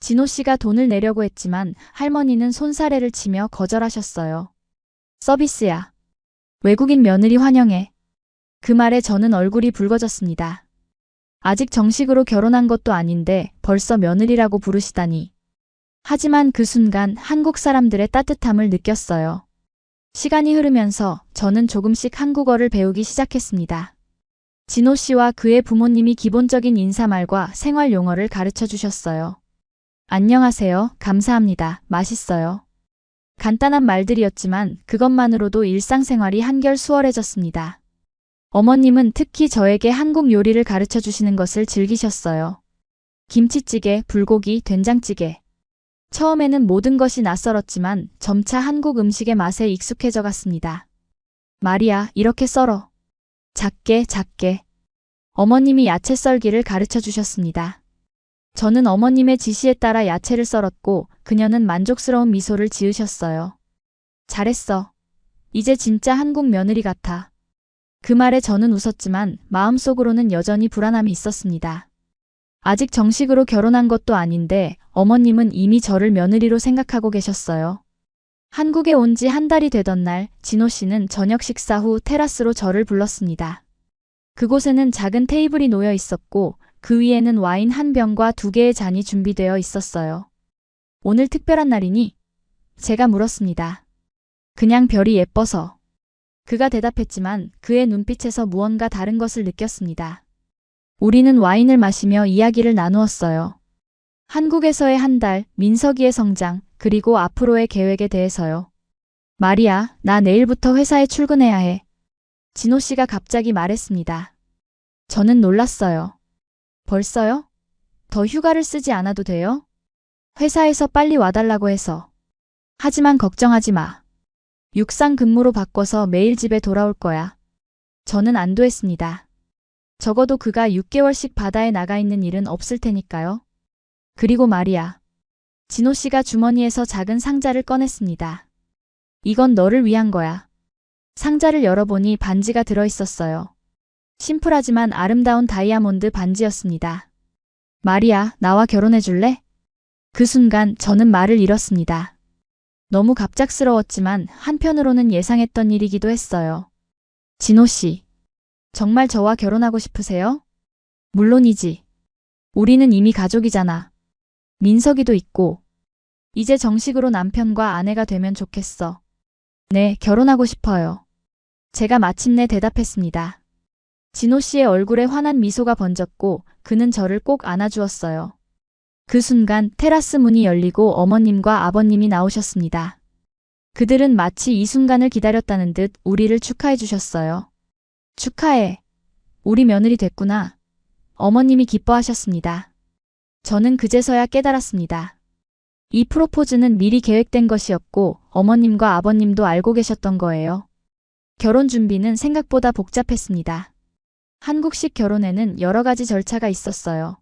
진호 씨가 돈을 내려고 했지만 할머니는 손사래를 치며 거절하셨어요. 서비스야. 외국인 며느리 환영해. 그 말에 저는 얼굴이 붉어졌습니다. 아직 정식으로 결혼한 것도 아닌데 벌써 며느리라고 부르시다니. 하지만 그 순간 한국 사람들의 따뜻함을 느꼈어요. 시간이 흐르면서 저는 조금씩 한국어를 배우기 시작했습니다. 진호 씨와 그의 부모님이 기본적인 인사말과 생활 용어를 가르쳐 주셨어요. 안녕하세요, 감사합니다, 맛있어요. 간단한 말들이었지만 그것만으로도 일상생활이 한결 수월해졌습니다. 어머님은 특히 저에게 한국 요리를 가르쳐 주시는 것을 즐기셨어요. 김치찌개, 불고기, 된장찌개. 처음에는 모든 것이 낯설었지만 점차 한국 음식의 맛에 익숙해져 갔습니다. 마리아, 이렇게 썰어. 작게, 작게. 어머님이 야채 썰기를 가르쳐 주셨습니다. 저는 어머님의 지시에 따라 야채를 썰었고 그녀는 만족스러운 미소를 지으셨어요. 잘했어. 이제 진짜 한국 며느리 같아. 그 말에 저는 웃었지만 마음속으로는 여전히 불안함이 있었습니다. 아직 정식으로 결혼한 것도 아닌데 어머님은 이미 저를 며느리로 생각하고 계셨어요. 한국에 온 지 한 달이 되던 날, 진호 씨는 저녁 식사 후 테라스로 저를 불렀습니다. 그곳에는 작은 테이블이 놓여 있었고 그 위에는 와인 한 병과 2개의 잔이 준비되어 있었어요. 오늘 특별한 날이니? 제가 물었습니다. 그냥 별이 예뻐서. 그가 대답했지만 그의 눈빛에서 무언가 다른 것을 느꼈습니다. 우리는 와인을 마시며 이야기를 나누었어요. 한국에서의 한 달, 민석이의 성장, 그리고 앞으로의 계획에 대해서요. 마리아, 나 내일부터 회사에 출근해야 해. 진호 씨가 갑자기 말했습니다. 저는 놀랐어요. 벌써요? 더 휴가를 쓰지 않아도 돼요? 회사에서 빨리 와달라고 해서. 하지만 걱정하지 마. 육상 근무로 바꿔서 매일 집에 돌아올 거야. 저는 안도했습니다. 적어도 그가 6개월씩 바다에 나가 있는 일은 없을 테니까요. 그리고 마리아. 진호 씨가 주머니에서 작은 상자를 꺼냈습니다. 이건 너를 위한 거야. 상자를 열어보니 반지가 들어있었어요. 심플하지만 아름다운 다이아몬드 반지였습니다. 마리아, 나와 결혼해 줄래? 그 순간 저는 말을 잃었습니다. 너무 갑작스러웠지만 한편으로는 예상했던 일이기도 했어요. 진호 씨, 정말 저와 결혼하고 싶으세요? 물론이지. 우리는 이미 가족이잖아. 민석이도 있고. 이제 정식으로 남편과 아내가 되면 좋겠어. 네, 결혼하고 싶어요. 제가 마침내 대답했습니다. 진호 씨의 얼굴에 환한 미소가 번졌고 그는 저를 꼭 안아주었어요. 그 순간 테라스 문이 열리고 어머님과 아버님이 나오셨습니다. 그들은 마치 이 순간을 기다렸다는 듯 우리를 축하해 주셨어요. 축하해. 우리 며느리 됐구나. 어머님이 기뻐하셨습니다. 저는 그제서야 깨달았습니다. 이 프로포즈는 미리 계획된 것이었고 어머님과 아버님도 알고 계셨던 거예요. 결혼 준비는 생각보다 복잡했습니다. 한국식 결혼에는 여러 가지 절차가 있었어요.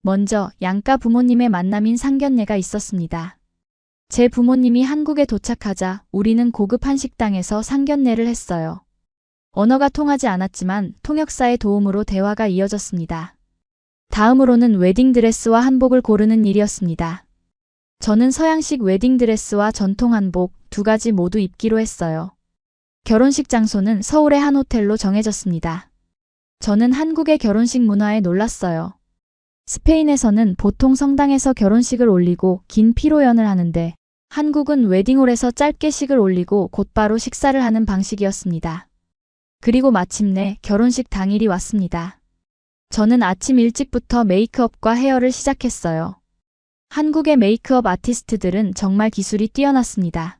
먼저 양가 부모님의 만남인 상견례가 있었습니다. 제 부모님이 한국에 도착하자 우리는 고급 한식당에서 상견례를 했어요. 언어가 통하지 않았지만 통역사의 도움으로 대화가 이어졌습니다. 다음으로는 웨딩드레스와 한복을 고르는 일이었습니다. 저는 서양식 웨딩드레스와 전통 한복 2가지 모두 입기로 했어요. 결혼식 장소는 서울의 한 호텔로 정해졌습니다. 저는 한국의 결혼식 문화에 놀랐어요. 스페인에서는 보통 성당에서 결혼식을 올리고 긴 피로연을 하는데 한국은 웨딩홀에서 짧게 식을 올리고 곧바로 식사를 하는 방식이었습니다. 그리고 마침내 결혼식 당일이 왔습니다. 저는 아침 일찍부터 메이크업과 헤어를 시작했어요. 한국의 메이크업 아티스트들은 정말 기술이 뛰어났습니다.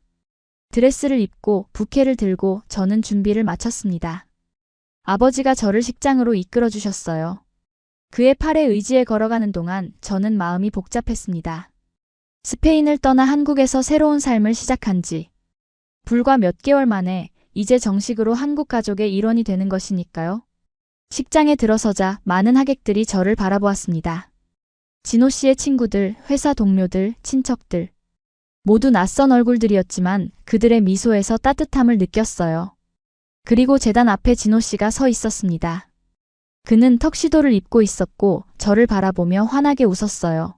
드레스를 입고 부케를 들고 저는 준비를 마쳤습니다. 아버지가 저를 식장으로 이끌어 주셨어요. 그의 팔에 의지해 걸어가는 동안 저는 마음이 복잡했습니다. 스페인을 떠나 한국에서 새로운 삶을 시작한 지 불과 몇 개월 만에 이제 정식으로 한국 가족의 일원이 되는 것이니까요. 식장에 들어서자 많은 하객들이 저를 바라보았습니다. 진호 씨의 친구들, 회사 동료들, 친척들. 모두 낯선 얼굴들이었지만 그들의 미소에서 따뜻함을 느꼈어요. 그리고 제단 앞에 진호 씨가 서 있었습니다. 그는 턱시도를 입고 있었고 저를 바라보며 환하게 웃었어요.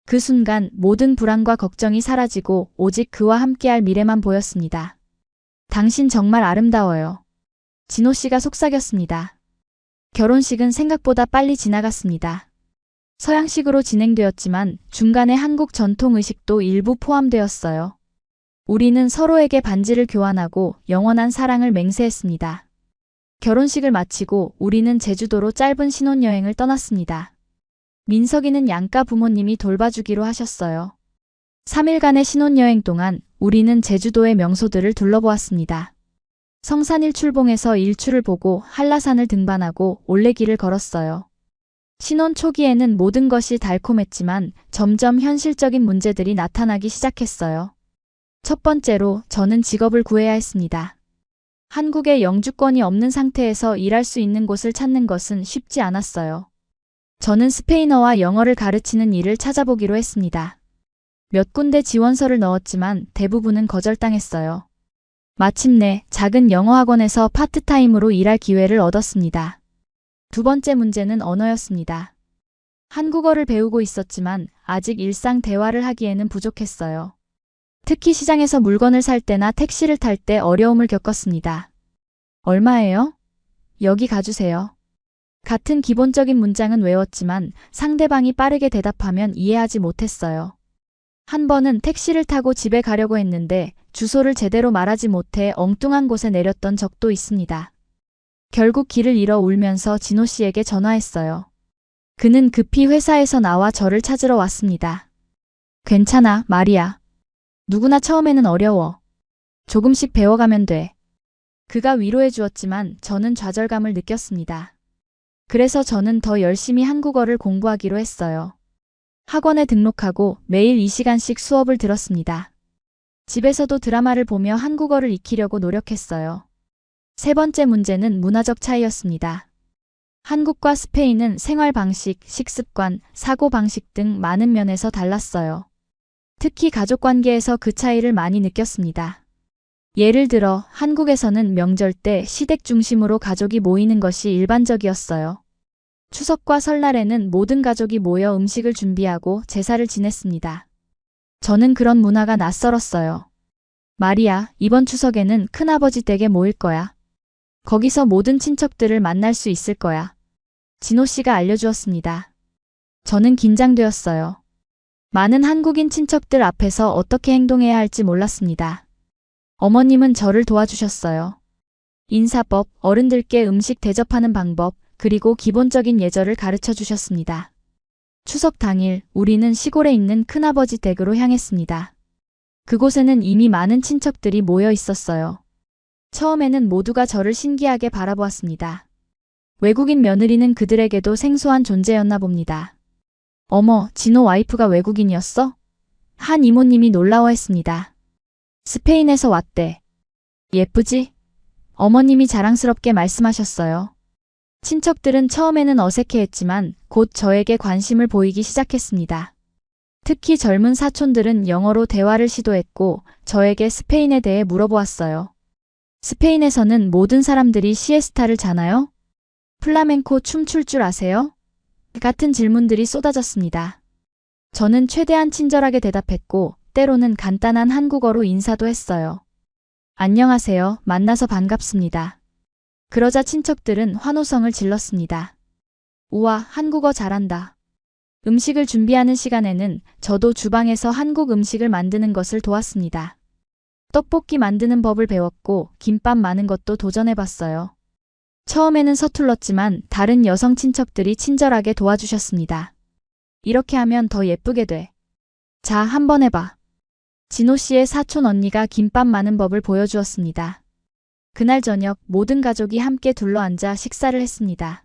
그 순간 모든 불안과 걱정이 사라지고 오직 그와 함께할 미래만 보였습니다. 당신 정말 아름다워요. 진호 씨가 속삭였습니다. 결혼식은 생각보다 빨리 지나갔습니다. 서양식으로 진행되었지만 중간에 한국 전통 의식도 일부 포함되었어요. 우리는 서로에게 반지를 교환하고 영원한 사랑을 맹세했습니다. 결혼식을 마치고 우리는 제주도로 짧은 신혼여행을 떠났습니다. 민석이는 양가 부모님이 돌봐주기로 하셨어요. 3일간의 신혼여행 동안 우리는 제주도의 명소들을 둘러보았습니다. 성산 일출봉에서 일출을 보고 한라산을 등반하고 올레길을 걸었어요. 신혼 초기에는 모든 것이 달콤했지만 점점 현실적인 문제들이 나타나기 시작했어요. 첫 번째로 저는 직업을 구해야 했습니다. 한국에 영주권이 없는 상태에서 일할 수 있는 곳을 찾는 것은 쉽지 않았어요. 저는 스페인어와 영어를 가르치는 일을 찾아보기로 했습니다. 몇 군데 지원서를 넣었지만 대부분은 거절당했어요. 마침내 작은 영어학원에서 파트타임으로 일할 기회를 얻었습니다. 두 번째 문제는 언어였습니다. 한국어를 배우고 있었지만 아직 일상 대화를 하기에는 부족했어요. 특히 시장에서 물건을 살 때나 택시를 탈 때 어려움을 겪었습니다. 얼마예요? 여기 가주세요. 같은 기본적인 문장은 외웠지만 상대방이 빠르게 대답하면 이해하지 못했어요. 한 번은 택시를 타고 집에 가려고 했는데 주소를 제대로 말하지 못해 엉뚱한 곳에 내렸던 적도 있습니다. 결국 길을 잃어 울면서 진호 씨에게 전화했어요. 그는 급히 회사에서 나와 저를 찾으러 왔습니다. 괜찮아, 마리아. 누구나 처음에는 어려워. 조금씩 배워가면 돼. 그가 위로해 주었지만 저는 좌절감을 느꼈습니다. 그래서 저는 더 열심히 한국어를 공부하기로 했어요. 학원에 등록하고 매일 2시간씩 수업을 들었습니다. 집에서도 드라마를 보며 한국어를 익히려고 노력했어요. 세 번째 문제는 문화적 차이였습니다. 한국과 스페인은 생활 방식, 식습관, 사고 방식 등 많은 면에서 달랐어요. 특히 가족 관계에서 그 차이를 많이 느꼈습니다. 예를 들어 한국에서는 명절 때 시댁 중심으로 가족이 모이는 것이 일반적이었어요. 추석과 설날에는 모든 가족이 모여 음식을 준비하고 제사를 지냈습니다. 저는 그런 문화가 낯설었어요. 마리아, 이번 추석에는 큰아버지 댁에 모일 거야. 거기서 모든 친척들을 만날 수 있을 거야. 진호 씨가 알려주었습니다. 저는 긴장되었어요. 많은 한국인 친척들 앞에서 어떻게 행동해야 할지 몰랐습니다. 어머님은 저를 도와주셨어요. 인사법, 어른들께 음식 대접하는 방법, 그리고 기본적인 예절을 가르쳐 주셨습니다. 추석 당일 우리는 시골에 있는 큰아버지 댁으로 향했습니다. 그곳에는 이미 많은 친척들이 모여 있었어요. 처음에는 모두가 저를 신기하게 바라보았습니다. 외국인 며느리는 그들에게도 생소한 존재였나 봅니다. 어머, 진호 와이프가 외국인이었어? 한 이모님이 놀라워했습니다. 스페인에서 왔대. 예쁘지? 어머님이 자랑스럽게 말씀하셨어요. 친척들은 처음에는 어색해했지만 곧 저에게 관심을 보이기 시작했습니다. 특히 젊은 사촌들은 영어로 대화를 시도했고 저에게 스페인에 대해 물어보았어요. 스페인에서는 모든 사람들이 시에스타를 자나요? 플라멩코 춤출 줄 아세요? 같은 질문들이 쏟아졌습니다. 저는 최대한 친절하게 대답했고 때로는 간단한 한국어로 인사도 했어요. 안녕하세요. 만나서 반갑습니다. 그러자 친척들은 환호성을 질렀습니다. 우와, 한국어 잘한다. 음식을 준비하는 시간에는 저도 주방에서 한국 음식을 만드는 것을 도왔습니다. 떡볶이 만드는 법을 배웠고 김밥 마는 것도 도전해봤어요. 처음에는 서툴렀지만 다른 여성 친척들이 친절하게 도와주셨습니다. 이렇게 하면 더 예쁘게 돼. 자, 한번 해봐. 진호 씨의 사촌 언니가 김밥 마는 법을 보여주었습니다. 그날 저녁 모든 가족이 함께 둘러앉아 식사를 했습니다.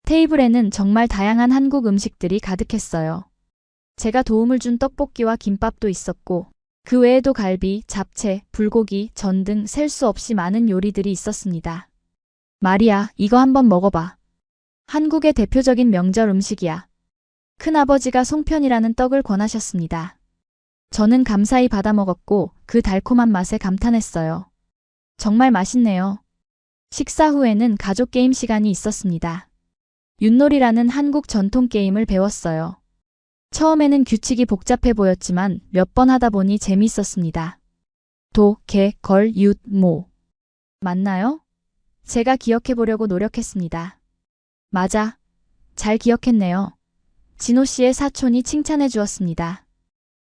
테이블에는 정말 다양한 한국 음식들이 가득했어요. 제가 도움을 준 떡볶이와 김밥도 있었고 그 외에도 갈비, 잡채, 불고기, 전 등 셀 수 없이 많은 요리들이 있었습니다. 마리아, 이거 한번 먹어봐. 한국의 대표적인 명절 음식이야. 큰아버지가 송편이라는 떡을 권하셨습니다. 저는 감사히 받아 먹었고 그 달콤한 맛에 감탄했어요. 정말 맛있네요. 식사 후에는 가족 게임 시간이 있었습니다. 윷놀이라는 한국 전통 게임을 배웠어요. 처음에는 규칙이 복잡해 보였지만 몇 번 하다 보니 재미있었습니다. 도, 개, 걸, 윷, 모. 맞나요? 제가 기억해 보려고 노력했습니다. 맞아. 잘 기억했네요. 진호 씨의 사촌이 칭찬해 주었습니다.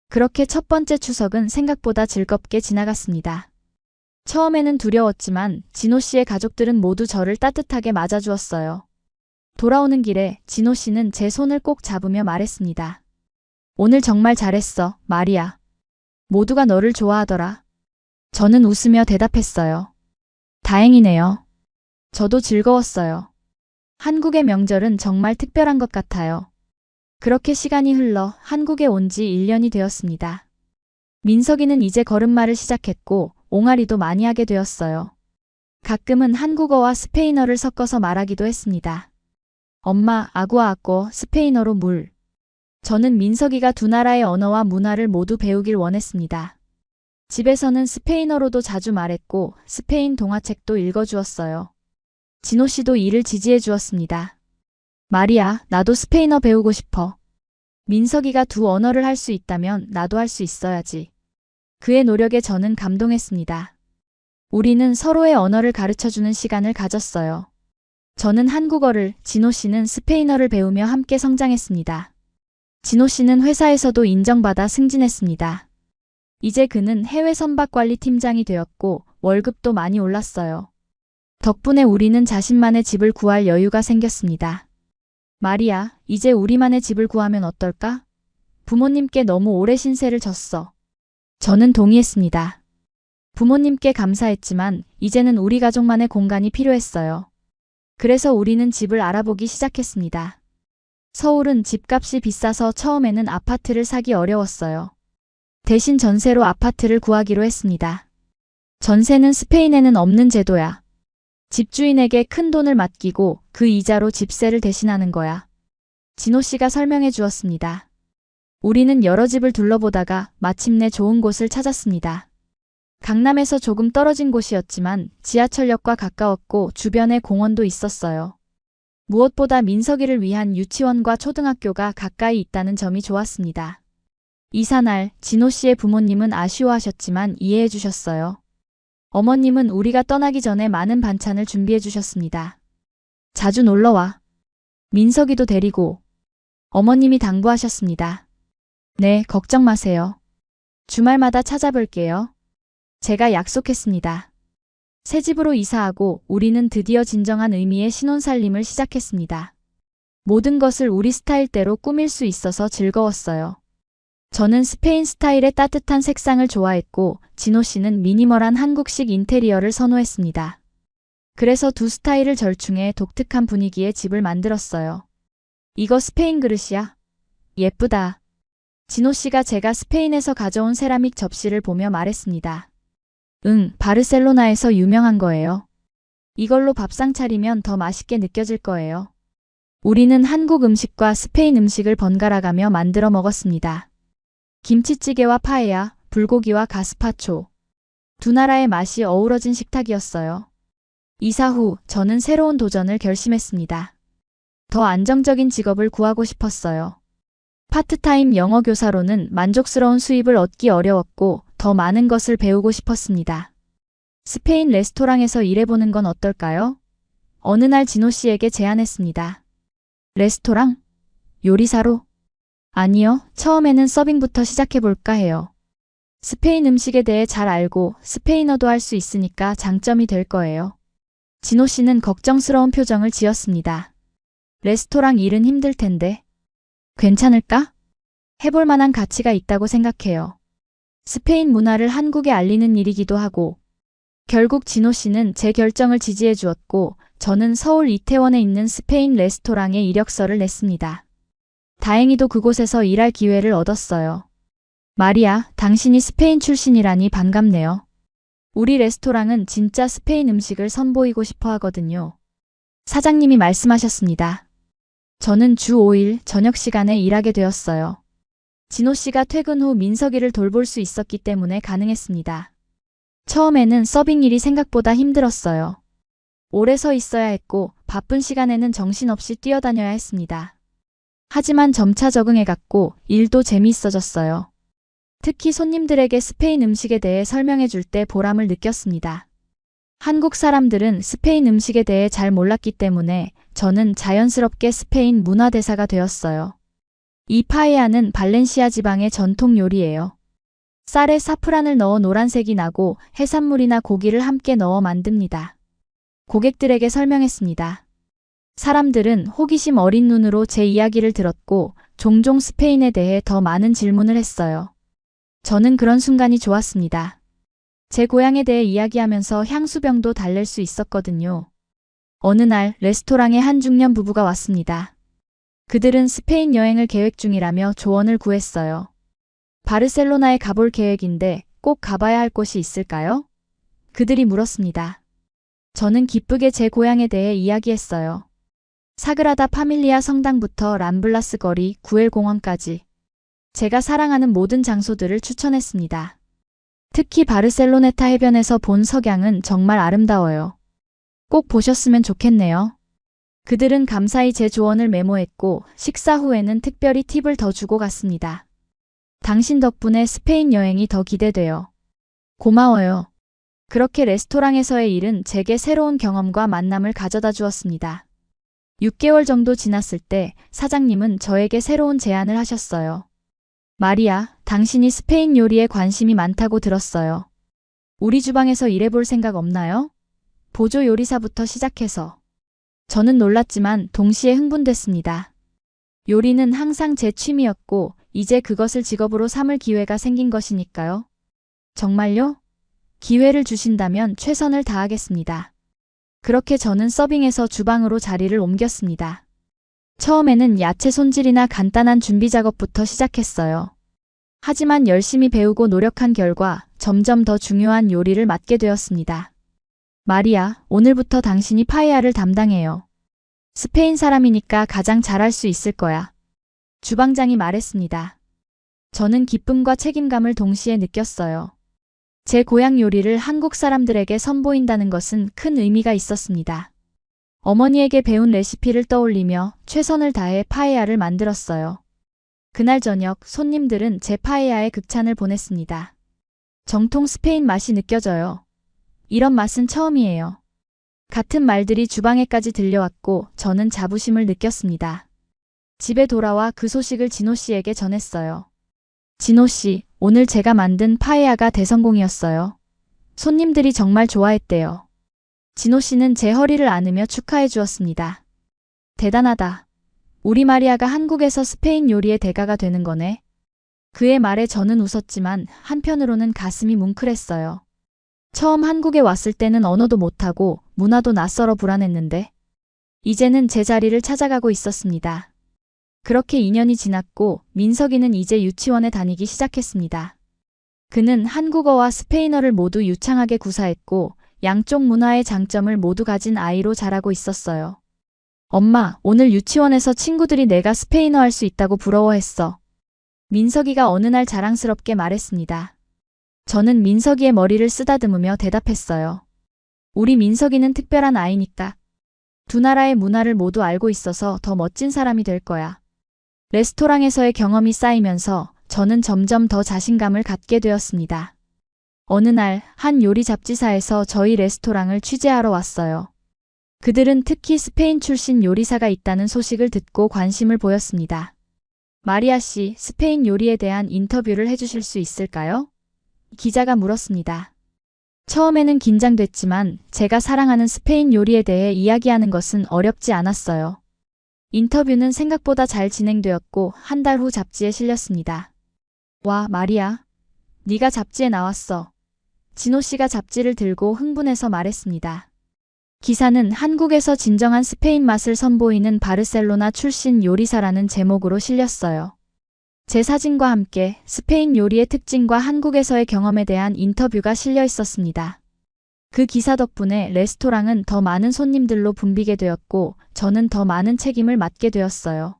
그렇게 첫 번째 추석은 생각보다 즐겁게 지나갔습니다. 처음에는 두려웠지만 진호 씨의 가족들은 모두 저를 따뜻하게 맞아주었어요. 돌아오는 길에 진호 씨는 제 손을 꼭 잡으며 말했습니다. 오늘 정말 잘했어, 마리아. 모두가 너를 좋아하더라. 저는 웃으며 대답했어요. 다행이네요. 저도 즐거웠어요. 한국의 명절은 정말 특별한 것 같아요. 그렇게 시간이 흘러 한국에 온 지 1년이 되었습니다. 민석이는 이제 걸음마를 시작했고 옹알이도 많이 하게 되었어요. 가끔은 한국어와 스페인어를 섞어서 말하기도 했습니다. 엄마, 아구아아꼬, 스페인어로 물. 저는 민석이가 두 나라의 언어와 문화를 모두 배우길 원했습니다. 집에서는 스페인어로도 자주 말했고 스페인 동화책도 읽어주었어요. 진호 씨도 이를 지지해 주었습니다. 마리아, 나도 스페인어 배우고 싶어. 민석이가 두 언어를 할 수 있다면 나도 할 수 있어야지. 그의 노력에 저는 감동했습니다. 우리는 서로의 언어를 가르쳐주는 시간을 가졌어요. 저는 한국어를, 진호 씨는 스페인어를 배우며 함께 성장했습니다. 진호 씨는 회사에서도 인정받아 승진했습니다. 이제 그는 해외 선박관리 팀장이 되었고 월급도 많이 올랐어요. 덕분에 우리는 자신만의 집을 구할 여유가 생겼습니다. 마리아, 이제 우리만의 집을 구하면 어떨까? 부모님께 너무 오래 신세를 졌어. 저는 동의했습니다. 부모님께 감사했지만 이제는 우리 가족만의 공간이 필요했어요. 그래서 우리는 집을 알아보기 시작했습니다. 서울은 집값이 비싸서 처음에는 아파트를 사기 어려웠어요. 대신 전세로 아파트를 구하기로 했습니다. 전세는 스페인에는 없는 제도야. 집주인에게 큰 돈을 맡기고 그 이자로 집세를 대신하는 거야. 진호 씨가 설명해 주었습니다. 우리는 여러 집을 둘러보다가 마침내 좋은 곳을 찾았습니다. 강남에서 조금 떨어진 곳이었지만 지하철역과 가까웠고 주변에 공원도 있었어요. 무엇보다 민석이를 위한 유치원과 초등학교가 가까이 있다는 점이 좋았습니다. 이사날, 진호 씨의 부모님은 아쉬워하셨지만 이해해 주셨어요. 어머님은 우리가 떠나기 전에 많은 반찬을 준비해 주셨습니다. 자주 놀러와. 민석이도 데리고. 어머님이 당부하셨습니다. 네, 걱정 마세요. 주말마다 찾아볼게요. 제가 약속했습니다. 새 집으로 이사하고 우리는 드디어 진정한 의미의 신혼살림을 시작했습니다. 모든 것을 우리 스타일대로 꾸밀 수 있어서 즐거웠어요. 저는 스페인 스타일의 따뜻한 색상을 좋아했고 진호 씨는 미니멀한 한국식 인테리어를 선호했습니다. 그래서 두 스타일을 절충해 독특한 분위기의 집을 만들었어요. 이거 스페인 그릇이야? 예쁘다. 진호 씨가 제가 스페인에서 가져온 세라믹 접시를 보며 말했습니다. 응, 바르셀로나에서 유명한 거예요. 이걸로 밥상 차리면 더 맛있게 느껴질 거예요. 우리는 한국 음식과 스페인 음식을 번갈아가며 만들어 먹었습니다. 김치찌개와 파에야, 불고기와 가스파초. 두 나라의 맛이 어우러진 식탁이었어요. 이사 후 저는 새로운 도전을 결심했습니다. 더 안정적인 직업을 구하고 싶었어요. 파트타임 영어 교사로는 만족스러운 수입을 얻기 어려웠고 더 많은 것을 배우고 싶었습니다. 스페인 레스토랑에서 일해보는 건 어떨까요? 어느 날 진호 씨에게 제안했습니다. 레스토랑? 요리사로? 아니요, 처음에는 서빙부터 시작해볼까 해요. 스페인 음식에 대해 잘 알고 스페인어도 할 수 있으니까 장점이 될 거예요. 진호 씨는 걱정스러운 표정을 지었습니다. 레스토랑 일은 힘들 텐데. 괜찮을까? 해볼 만한 가치가 있다고 생각해요. 스페인 문화를 한국에 알리는 일이기도 하고. 결국 진호 씨는 제 결정을 지지해 주었고 저는 서울 이태원에 있는 스페인 레스토랑에 이력서를 냈습니다. 다행히도 그곳에서 일할 기회를 얻었어요. 마리아, 당신이 스페인 출신이라니 반갑네요. 우리 레스토랑은 진짜 스페인 음식을 선보이고 싶어 하거든요. 사장님이 말씀하셨습니다. 저는 주 5일 저녁 시간에 일하게 되었어요. 진호 씨가 퇴근 후 민석이를 돌볼 수 있었기 때문에 가능했습니다. 처음에는 서빙 일이 생각보다 힘들었어요. 오래 서 있어야 했고 바쁜 시간에는 정신없이 뛰어다녀야 했습니다. 하지만 점차 적응해갔고 일도 재미있어졌어요. 특히 손님들에게 스페인 음식에 대해 설명해 줄 때 보람을 느꼈습니다. 한국 사람들은 스페인 음식에 대해 잘 몰랐기 때문에 저는 자연스럽게 스페인 문화대사가 되었어요. 이 파에야는 발렌시아 지방의 전통 요리예요. 쌀에 사프란을 넣어 노란색이 나고 해산물이나 고기를 함께 넣어 만듭니다. 고객들에게 설명했습니다. 사람들은 호기심 어린 눈으로 제 이야기를 들었고 종종 스페인에 대해 더 많은 질문을 했어요. 저는 그런 순간이 좋았습니다. 제 고향에 대해 이야기하면서 향수병도 달랠 수 있었거든요. 어느 날 레스토랑에 한 중년 부부가 왔습니다. 그들은 스페인 여행을 계획 중이라며 조언을 구했어요. 바르셀로나에 가볼 계획인데 꼭 가봐야 할 곳이 있을까요? 그들이 물었습니다. 저는 기쁘게 제 고향에 대해 이야기했어요. 사그라다 파밀리아 성당부터 람블라스 거리, 구엘 공원까지 제가 사랑하는 모든 장소들을 추천했습니다. 특히 바르셀로네타 해변에서 본 석양은 정말 아름다워요. 꼭 보셨으면 좋겠네요. 그들은 감사히 제 조언을 메모했고 식사 후에는 특별히 팁을 더 주고 갔습니다. 당신 덕분에 스페인 여행이 더 기대돼요. 고마워요. 그렇게 레스토랑에서의 일은 제게 새로운 경험과 만남을 가져다 주었습니다. 6개월 정도 지났을 때 사장님은 저에게 새로운 제안을 하셨어요. 마리아, 당신이 스페인 요리에 관심이 많다고 들었어요. 우리 주방에서 일해볼 생각 없나요? 보조 요리사부터 시작해서. 저는 놀랐지만 동시에 흥분됐습니다. 요리는 항상 제 취미였고 이제 그것을 직업으로 삼을 기회가 생긴 것이니까요. 정말요? 기회를 주신다면 최선을 다하겠습니다. 그렇게 저는 서빙에서 주방으로 자리를 옮겼습니다. 처음에는 야채 손질이나 간단한 준비 작업부터 시작했어요. 하지만 열심히 배우고 노력한 결과 점점 더 중요한 요리를 맡게 되었습니다. 마리아, 오늘부터 당신이 파에야를 담당해요. 스페인 사람이니까 가장 잘할 수 있을 거야. 주방장이 말했습니다. 저는 기쁨과 책임감을 동시에 느꼈어요. 제 고향 요리를 한국 사람들에게 선보인다는 것은 큰 의미가 있었습니다. 어머니에게 배운 레시피를 떠올리며 최선을 다해 파에야를 만들었어요. 그날 저녁 손님들은 제 파에야에 극찬을 보냈습니다. 정통 스페인 맛이 느껴져요. 이런 맛은 처음이에요. 같은 말들이 주방에까지 들려왔고 저는 자부심을 느꼈습니다. 집에 돌아와 그 소식을 진호 씨에게 전했어요. 진호 씨, 오늘 제가 만든 파에야가 대성공이었어요. 손님들이 정말 좋아했대요. 진호 씨는 제 허리를 안으며 축하해 주었습니다. 대단하다. 우리 마리아가 한국에서 스페인 요리의 대가가 되는 거네. 그의 말에 저는 웃었지만 한편으로는 가슴이 뭉클했어요. 처음 한국에 왔을 때는 언어도 못하고 문화도 낯설어 불안했는데 이제는 제 자리를 찾아가고 있었습니다. 그렇게 2년이 지났고 민석이는 이제 유치원에 다니기 시작했습니다. 그는 한국어와 스페인어를 모두 유창하게 구사했고 양쪽 문화의 장점을 모두 가진 아이로 자라고 있었어요. 엄마, 오늘 유치원에서 친구들이 내가 스페인어 할 수 있다고 부러워했어. 민석이가 어느 날 자랑스럽게 말했습니다. 저는 민석이의 머리를 쓰다듬으며 대답했어요. 우리 민석이는 특별한 아이니까. 두 나라의 문화를 모두 알고 있어서 더 멋진 사람이 될 거야. 레스토랑에서의 경험이 쌓이면서 저는 점점 더 자신감을 갖게 되었습니다. 어느 날 한 요리 잡지사에서 저희 레스토랑을 취재하러 왔어요. 그들은 특히 스페인 출신 요리사가 있다는 소식을 듣고 관심을 보였습니다. 마리아 씨, 스페인 요리에 대한 인터뷰를 해주실 수 있을까요? 기자가 물었습니다. 처음에는 긴장됐지만 제가 사랑하는 스페인 요리에 대해 이야기하는 것은 어렵지 않았어요. 인터뷰는 생각보다 잘 진행되었고 한 달 후 잡지에 실렸습니다. 와, 마리아. 네가 잡지에 나왔어. 진호 씨가 잡지를 들고 흥분해서 말했습니다. 기사는 한국에서 진정한 스페인 맛을 선보이는 바르셀로나 출신 요리사라는 제목으로 실렸어요. 제 사진과 함께 스페인 요리의 특징과 한국에서의 경험에 대한 인터뷰가 실려 있었습니다. 그 기사 덕분에 레스토랑은 더 많은 손님들로 붐비게 되었고 저는 더 많은 책임을 맡게 되었어요.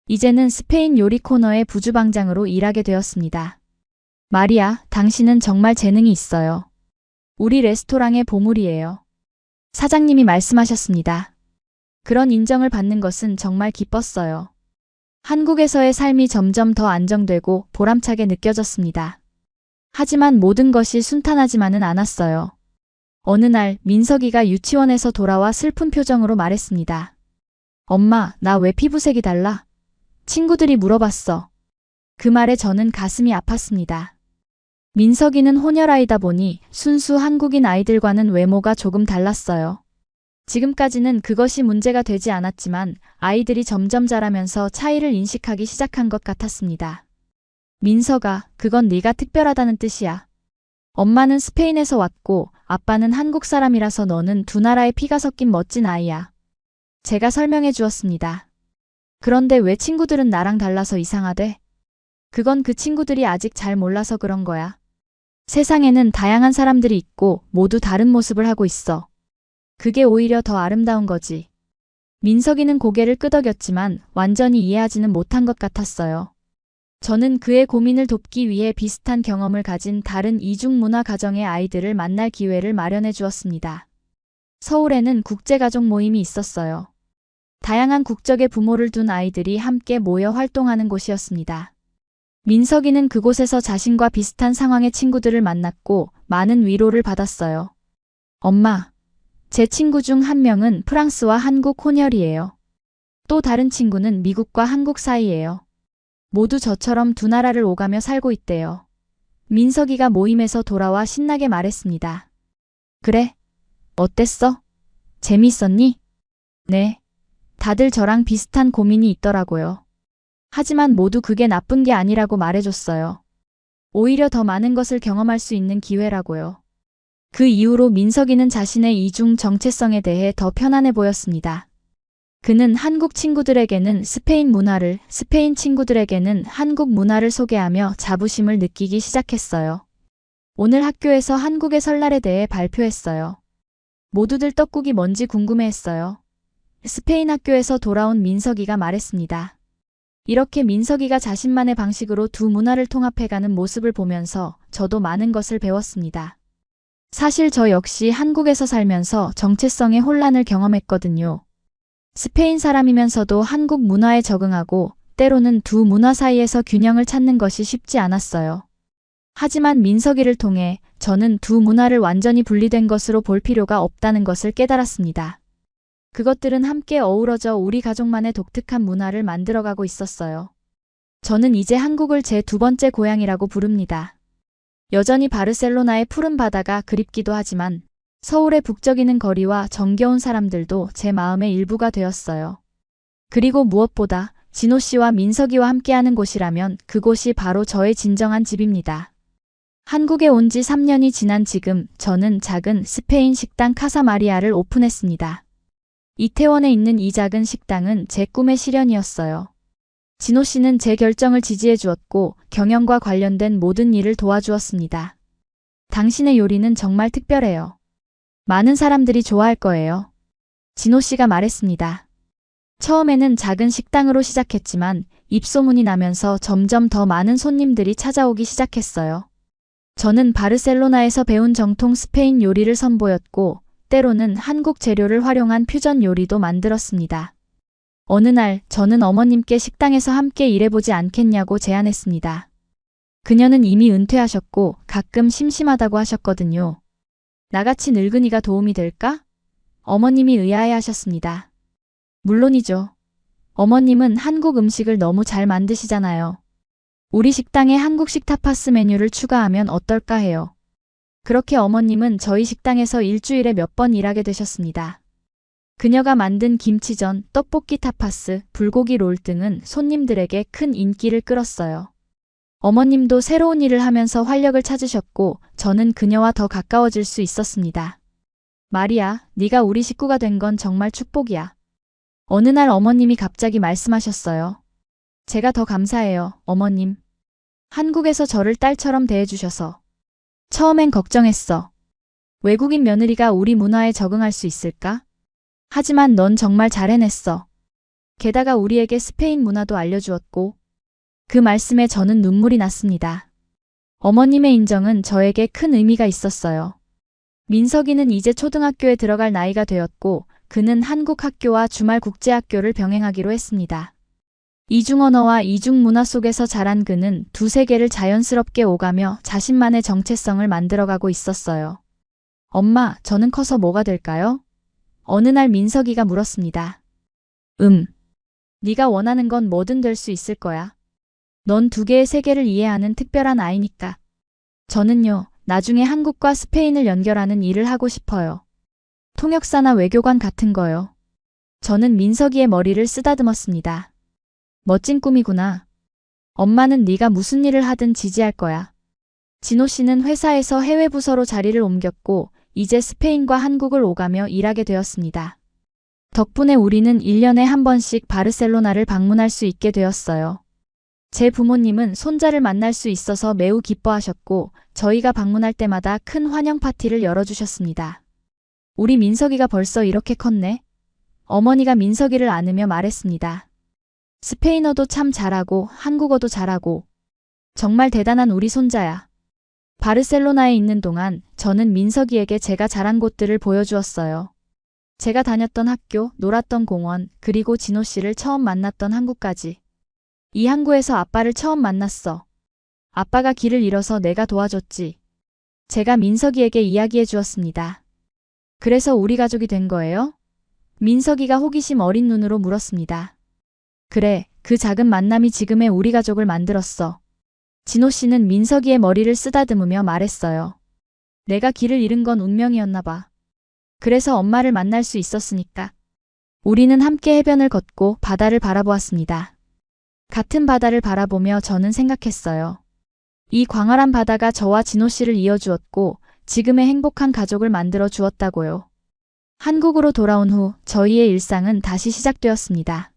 이제는 스페인 요리 코너의 부주방장으로 일하게 되었습니다. 마리아, 당신은 정말 재능이 있어요. 우리 레스토랑의 보물이에요. 사장님이 말씀하셨습니다. 그런 인정을 받는 것은 정말 기뻤어요. 한국에서의 삶이 점점 더 안정되고 보람차게 느껴졌습니다. 하지만 모든 것이 순탄하지만은 않았어요. 어느 날 민석이가 유치원에서 돌아와 슬픈 표정으로 말했습니다. 엄마, 나 왜 피부색이 달라? 친구들이 물어봤어. 그 말에 저는 가슴이 아팠습니다. 민석이는 혼혈아이다 보니 순수 한국인 아이들과는 외모가 조금 달랐어요. 지금까지는 그것이 문제가 되지 않았지만 아이들이 점점 자라면서 차이를 인식하기 시작한 것 같았습니다. 민석아, 그건 네가 특별하다는 뜻이야. 엄마는 스페인에서 왔고 아빠는 한국 사람이라서 너는 두 나라의 피가 섞인 멋진 아이야. 제가 설명해 주었습니다. 그런데 왜 친구들은 나랑 달라서 이상하대? 그건 그 친구들이 아직 잘 몰라서 그런 거야. 세상에는 다양한 사람들이 있고 모두 다른 모습을 하고 있어. 그게 오히려 더 아름다운 거지. 민석이는 고개를 끄덕였지만 완전히 이해하지는 못한 것 같았어요. 저는 그의 고민을 돕기 위해 비슷한 경험을 가진 다른 이중문화 가정의 아이들을 만날 기회를 마련해 주었습니다. 서울에는 국제가족 모임이 있었어요. 다양한 국적의 부모를 둔 아이들이 함께 모여 활동하는 곳이었습니다. 민석이는 그곳에서 자신과 비슷한 상황의 친구들을 만났고 많은 위로를 받았어요. 엄마, 제 친구 중 한 명은 프랑스와 한국 혼혈이에요. 또 다른 친구는 미국과 한국 사이예요. 모두 저처럼 두 나라를 오가며 살고 있대요. 민석이가 모임에서 돌아와 신나게 말했습니다. 그래? 어땠어? 재미있었니? 네. 다들 저랑 비슷한 고민이 있더라고요. 하지만 모두 그게 나쁜 게 아니라고 말해줬어요. 오히려 더 많은 것을 경험할 수 있는 기회라고요. 그 이후로 민석이는 자신의 이중 정체성에 대해 더 편안해 보였습니다. 그는 한국 친구들에게는 스페인 문화를, 스페인 친구들에게는 한국 문화를 소개하며 자부심을 느끼기 시작했어요. 오늘 학교에서 한국의 설날에 대해 발표했어요. 모두들 떡국이 뭔지 궁금해했어요. 스페인 학교에서 돌아온 민석이가 말했습니다. 이렇게 민석이가 자신만의 방식으로 두 문화를 통합해가는 모습을 보면서 저도 많은 것을 배웠습니다. 사실 저 역시 한국에서 살면서 정체성의 혼란을 경험했거든요. 스페인 사람이면서도 한국 문화에 적응하고 때로는 두 문화 사이에서 균형을 찾는 것이 쉽지 않았어요. 하지만 민석이를 통해 저는 두 문화를 완전히 분리된 것으로 볼 필요가 없다는 것을 깨달았습니다. 그것들은 함께 어우러져 우리 가족만의 독특한 문화를 만들어가고 있었어요. 저는 이제 한국을 제 두 번째 고향이라고 부릅니다. 여전히 바르셀로나의 푸른 바다가 그립기도 하지만 서울의 북적이는 거리와 정겨운 사람들도 제 마음의 일부가 되었어요. 그리고 무엇보다 진호 씨와 민석이와 함께하는 곳이라면 그곳이 바로 저의 진정한 집입니다. 한국에 온 지 3년이 지난 지금 저는 작은 스페인 식당 카사마리아를 오픈했습니다. 이태원에 있는 이 작은 식당은 제 꿈의 실현이었어요. 진호 씨는 제 결정을 지지해 주었고 경영과 관련된 모든 일을 도와주었습니다. 당신의 요리는 정말 특별해요. 많은 사람들이 좋아할 거예요. 진호 씨가 말했습니다. 처음에는 작은 식당으로 시작했지만 입소문이 나면서 점점 더 많은 손님들이 찾아오기 시작했어요. 저는 바르셀로나에서 배운 정통 스페인 요리를 선보였고 때로는 한국 재료를 활용한 퓨전 요리도 만들었습니다. 어느 날 저는 어머님께 식당에서 함께 일해보지 않겠냐고 제안했습니다. 그녀는 이미 은퇴하셨고 가끔 심심하다고 하셨거든요. 나같이 늙은이가 도움이 될까? 어머님이 의아해 하셨습니다. 물론이죠. 어머님은 한국 음식을 너무 잘 만드시잖아요. 우리 식당에 한국식 타파스 메뉴를 추가하면 어떨까 해요. 그렇게 어머님은 저희 식당에서 일주일에 몇 번 일하게 되셨습니다. 그녀가 만든 김치전, 떡볶이 타파스, 불고기 롤 등은 손님들에게 큰 인기를 끌었어요. 어머님도 새로운 일을 하면서 활력을 찾으셨고 저는 그녀와 더 가까워질 수 있었습니다. 마리아, 네가 우리 식구가 된 건 정말 축복이야. 어느 날 어머님이 갑자기 말씀하셨어요. 제가 더 감사해요, 어머님. 한국에서 저를 딸처럼 대해주셔서. 처음엔 걱정했어. 외국인 며느리가 우리 문화에 적응할 수 있을까? 하지만 넌 정말 잘 해냈어. 게다가 우리에게 스페인 문화도 알려주었고. 그 말씀에 저는 눈물이 났습니다. 어머님의 인정은 저에게 큰 의미가 있었어요. 민석이는 이제 초등학교에 들어갈 나이가 되었고 그는 한국 학교와 주말 국제학교를 병행하기로 했습니다. 이중 언어와 이중 문화 속에서 자란 그는 두 세계를 자연스럽게 오가며 자신만의 정체성을 만들어가고 있었어요. 엄마, 저는 커서 뭐가 될까요? 어느 날 민석이가 물었습니다. 네가 원하는 건 뭐든 될 수 있을 거야. 넌 두 개의 세계를 이해하는 특별한 아이니까. 저는요, 나중에 한국과 스페인을 연결하는 일을 하고 싶어요. 통역사나 외교관 같은 거요. 저는 민석이의 머리를 쓰다듬었습니다. 멋진 꿈이구나. 엄마는 네가 무슨 일을 하든 지지할 거야. 진호 씨는 회사에서 해외 부서로 자리를 옮겼고 이제 스페인과 한국을 오가며 일하게 되었습니다. 덕분에 우리는 1년에 한 번씩 바르셀로나를 방문할 수 있게 되었어요. 제 부모님은 손자를 만날 수 있어서 매우 기뻐하셨고 저희가 방문할 때마다 큰 환영 파티를 열어주셨습니다. 우리 민석이가 벌써 이렇게 컸네. 어머니가 민석이를 안으며 말했습니다. 스페인어도 참 잘하고 한국어도 잘하고 정말 대단한 우리 손자야. 바르셀로나에 있는 동안 저는 민석이에게 제가 자란 곳들을 보여주었어요. 제가 다녔던 학교, 놀았던 공원, 그리고 진호 씨를 처음 만났던 항구까지. 이 항구에서 아빠를 처음 만났어. 아빠가 길을 잃어서 내가 도와줬지. 제가 민석이에게 이야기해 주었습니다. 그래서 우리 가족이 된 거예요? 민석이가 호기심 어린 눈으로 물었습니다. 그래, 그 작은 만남이 지금의 우리 가족을 만들었어. 진호 씨는 민석이의 머리를 쓰다듬으며 말했어요. 내가 길을 잃은 건 운명이었나 봐. 그래서 엄마를 만날 수 있었으니까. 우리는 함께 해변을 걷고 바다를 바라보았습니다. 같은 바다를 바라보며 저는 생각했어요. 이 광활한 바다가 저와 진호 씨를 이어주었고 지금의 행복한 가족을 만들어 주었다고요. 한국으로 돌아온 후 저희의 일상은 다시 시작되었습니다.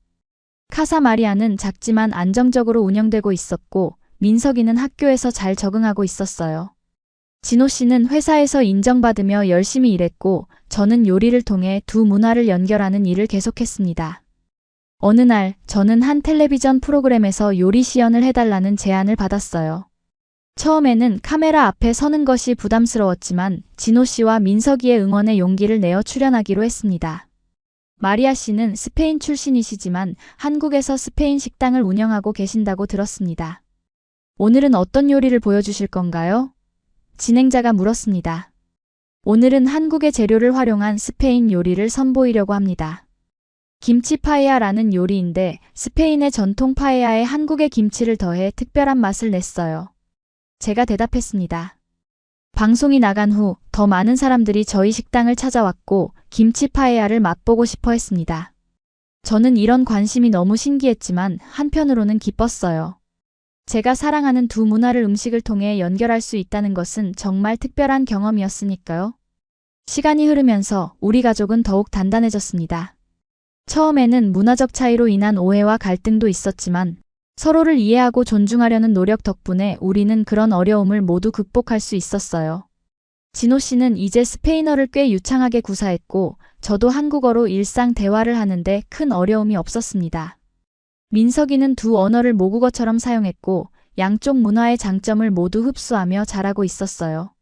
카사 마리아는 작지만 안정적으로 운영되고 있었고 민석이는 학교에서 잘 적응하고 있었어요. 진호 씨는 회사에서 인정받으며 열심히 일했고 저는 요리를 통해 두 문화를 연결하는 일을 계속했습니다. 어느 날 저는 한 텔레비전 프로그램에서 요리 시연을 해달라는 제안을 받았어요. 처음에는 카메라 앞에 서는 것이 부담스러웠지만 진호 씨와 민석이의 응원에 용기를 내어 출연하기로 했습니다. 마리아 씨는 스페인 출신이시지만 한국에서 스페인 식당을 운영하고 계신다고 들었습니다. 오늘은 어떤 요리를 보여주실 건가요? 진행자가 물었습니다. 오늘은 한국의 재료를 활용한 스페인 요리를 선보이려고 합니다. 김치 파에야라는 요리인데 스페인의 전통 파에야에 한국의 김치를 더해 특별한 맛을 냈어요. 제가 대답했습니다. 방송이 나간 후 더 많은 사람들이 저희 식당을 찾아왔고 김치 파에야를 맛보고 싶어 했습니다. 저는 이런 관심이 너무 신기했지만 한편으로는 기뻤어요. 제가 사랑하는 두 문화를 음식을 통해 연결할 수 있다는 것은 정말 특별한 경험이었으니까요. 시간이 흐르면서 우리 가족은 더욱 단단해졌습니다. 처음에는 문화적 차이로 인한 오해와 갈등도 있었지만 서로를 이해하고 존중하려는 노력 덕분에 우리는 그런 어려움을 모두 극복할 수 있었어요. 진호 씨는 이제 스페인어를 꽤 유창하게 구사했고 저도 한국어로 일상 대화를 하는데 큰 어려움이 없었습니다. 민석이는 두 언어를 모국어처럼 사용했고 양쪽 문화의 장점을 모두 흡수하며 자라고 있었어요.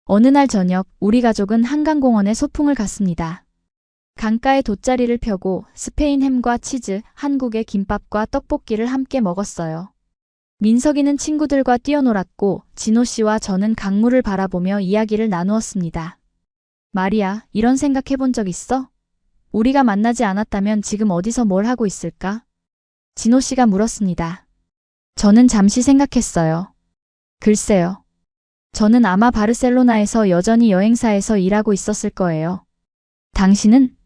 어느 날 저녁 우리 가족은 한강공원에 소풍을 갔습니다. 강가에 돗자리를 펴고 스페인 햄과 치즈, 한국의 김밥과 떡볶이를 함께 먹었어요. 민석이는 친구들과 뛰어놀았고 진호 씨와 저는 강물을 바라보며 이야기를 나누었습니다. 마리아, 이런 생각 해본 적 있어? 우리가 만나지 않았다면 지금 어디서 뭘 하고 있을까? 진호 씨가 물었습니다. 저는 잠시 생각했어요. 글쎄요. 저는 아마 바르셀로나에서 여전히 여행사에서 일하고 있었을 거예요. 당신은?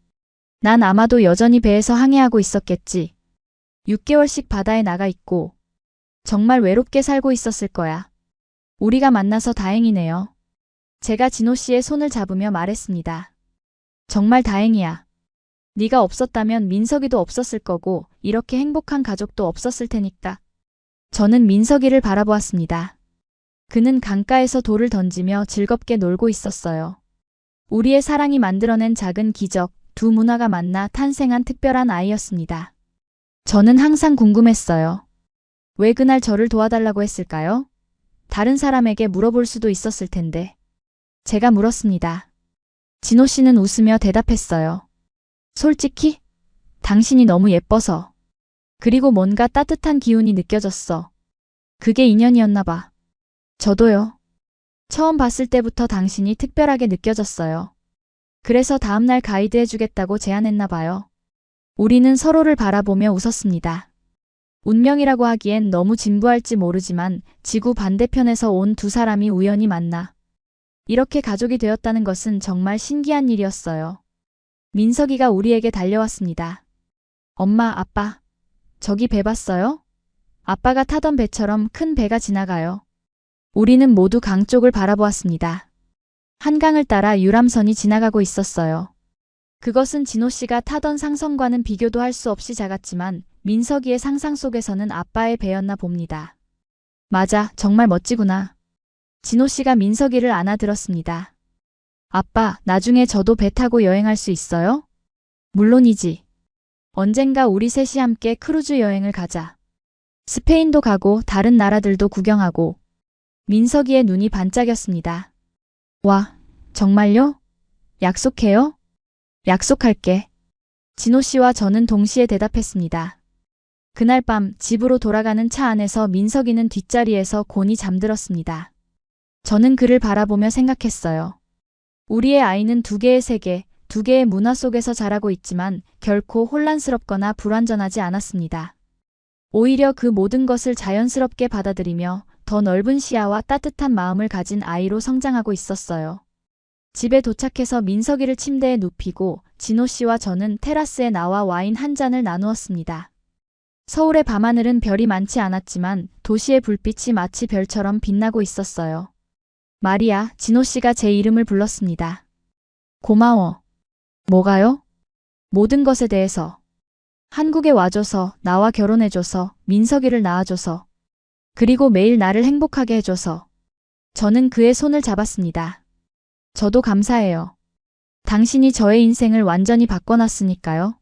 난 아마도 여전히 배에서 항해하고 있었겠지. 6개월씩 바다에 나가 있고 정말 외롭게 살고 있었을 거야. 우리가 만나서 다행이네요. 제가 진호 씨의 손을 잡으며 말했습니다. 정말 다행이야. 네가 없었다면 민석이도 없었을 거고 이렇게 행복한 가족도 없었을 테니까. 저는 민석이를 바라보았습니다. 그는 강가에서 돌을 던지며 즐겁게 놀고 있었어요. 우리의 사랑이 만들어낸 작은 기적, 두 문화가 만나 탄생한 특별한 아이였습니다. 저는 항상 궁금했어요. 왜 그날 저를 도와달라고 했을까요? 다른 사람에게 물어볼 수도 있었을 텐데. 제가 물었습니다. 진호 씨는 웃으며 대답했어요. 솔직히? 당신이 너무 예뻐서. 그리고 뭔가 따뜻한 기운이 느껴졌어. 그게 인연이었나 봐. 저도요. 처음 봤을 때부터 당신이 특별하게 느껴졌어요. 그래서 다음날 가이드 해주겠다고 제안했나 봐요. 우리는 서로를 바라보며 웃었습니다. 운명이라고 하기엔 너무 진부할지 모르지만 지구 반대편에서 온 두 사람이 우연히 만나 이렇게 가족이 되었다는 것은 정말 신기한 일이었어요. 민석이가 우리에게 달려왔습니다. 엄마, 아빠, 저기 배 봤어요? 아빠가 타던 배처럼 큰 배가 지나가요. 우리는 모두 강 쪽을 바라보았습니다. 한강을 따라 유람선이 지나가고 있었어요. 그것은 진호 씨가 타던 상선과는 비교도 할 수 없이 작았지만 민석이의 상상 속에서는 아빠의 배였나 봅니다. 맞아, 정말 멋지구나. 진호 씨가 민석이를 안아들었습니다. 아빠, 나중에 저도 배 타고 여행할 수 있어요? 물론이지. 언젠가 우리 셋이 함께 크루즈 여행을 가자. 스페인도 가고 다른 나라들도 구경하고. 민석이의 눈이 반짝였습니다. 와, 정말요? 약속해요? 약속할게. 진호 씨와 저는 동시에 대답했습니다. 그날 밤 집으로 돌아가는 차 안에서 민석이는 뒷자리에서 곤히 잠들었습니다. 저는 그를 바라보며 생각했어요. 우리의 아이는 두 개의 세계, 두 개의 문화 속에서 자라고 있지만 결코 혼란스럽거나 불완전하지 않았습니다. 오히려 그 모든 것을 자연스럽게 받아들이며 더 넓은 시야와 따뜻한 마음을 가진 아이로 성장하고 있었어요. 집에 도착해서 민석이를 침대에 눕히고 진호 씨와 저는 테라스에 나와 와인 한 잔을 나누었습니다. 서울의 밤하늘은 별이 많지 않았지만 도시의 불빛이 마치 별처럼 빛나고 있었어요. 마리아, 진호 씨가 제 이름을 불렀습니다. 고마워. 뭐가요? 모든 것에 대해서. 한국에 와줘서, 나와 결혼해줘서, 민석이를 낳아줘서, 그리고 매일 나를 행복하게 해줘서. 저는 그의 손을 잡았습니다. 저도 감사해요. 당신이 저의 인생을 완전히 바꿔놨으니까요.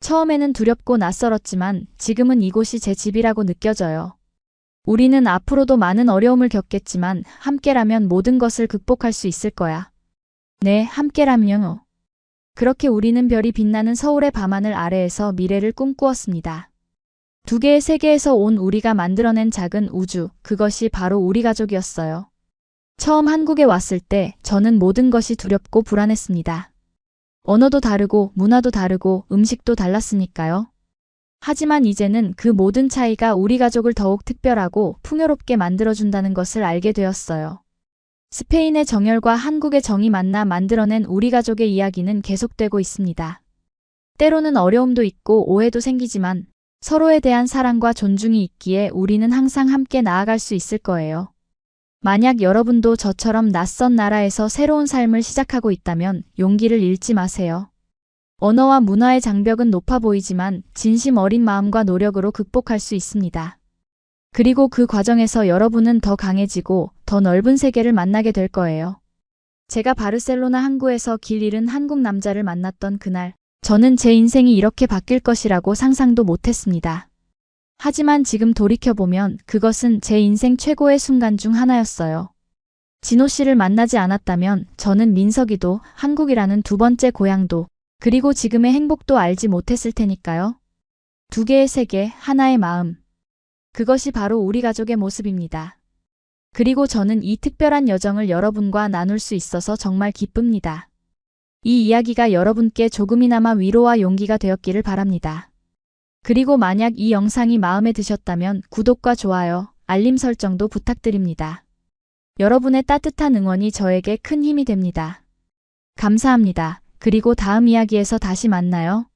처음에는 두렵고 낯설었지만 지금은 이곳이 제 집이라고 느껴져요. 우리는 앞으로도 많은 어려움을 겪겠지만 함께라면 모든 것을 극복할 수 있을 거야. 네, 함께라면요. 그렇게 우리는 별이 빛나는 서울의 밤하늘 아래에서 미래를 꿈꾸었습니다. 두 개의 세계에서 온 우리가 만들어낸 작은 우주, 그것이 바로 우리 가족이었어요. 처음 한국에 왔을 때 저는 모든 것이 두렵고 불안했습니다. 언어도 다르고 문화도 다르고 음식도 달랐으니까요. 하지만 이제는 그 모든 차이가 우리 가족을 더욱 특별하고 풍요롭게 만들어준다는 것을 알게 되었어요. 스페인의 정열과 한국의 정이 만나 만들어낸 우리 가족의 이야기는 계속되고 있습니다. 때로는 어려움도 있고 오해도 생기지만 서로에 대한 사랑과 존중이 있기에 우리는 항상 함께 나아갈 수 있을 거예요. 만약 여러분도 저처럼 낯선 나라에서 새로운 삶을 시작하고 있다면 용기를 잃지 마세요. 언어와 문화의 장벽은 높아 보이지만 진심 어린 마음과 노력으로 극복할 수 있습니다. 그리고 그 과정에서 여러분은 더 강해지고 더 넓은 세계를 만나게 될 거예요. 제가 바르셀로나 항구에서 길 잃은 한국 남자를 만났던 그날, 저는 제 인생이 이렇게 바뀔 것이라고 상상도 못했습니다. 하지만 지금 돌이켜보면 그것은 제 인생 최고의 순간 중 하나였어요. 진호 씨를 만나지 않았다면 저는 민석이도 한국이라는 두 번째 고향도 그리고 지금의 행복도 알지 못했을 테니까요. 두 개의 세계, 하나의 마음. 그것이 바로 우리 가족의 모습입니다. 그리고 저는 이 특별한 여정을 여러분과 나눌 수 있어서 정말 기쁩니다. 이 이야기가 여러분께 조금이나마 위로와 용기가 되었기를 바랍니다. 그리고 만약 이 영상이 마음에 드셨다면 구독과 좋아요, 알림 설정도 부탁드립니다. 여러분의 따뜻한 응원이 저에게 큰 힘이 됩니다. 감사합니다. 그리고 다음 이야기에서 다시 만나요.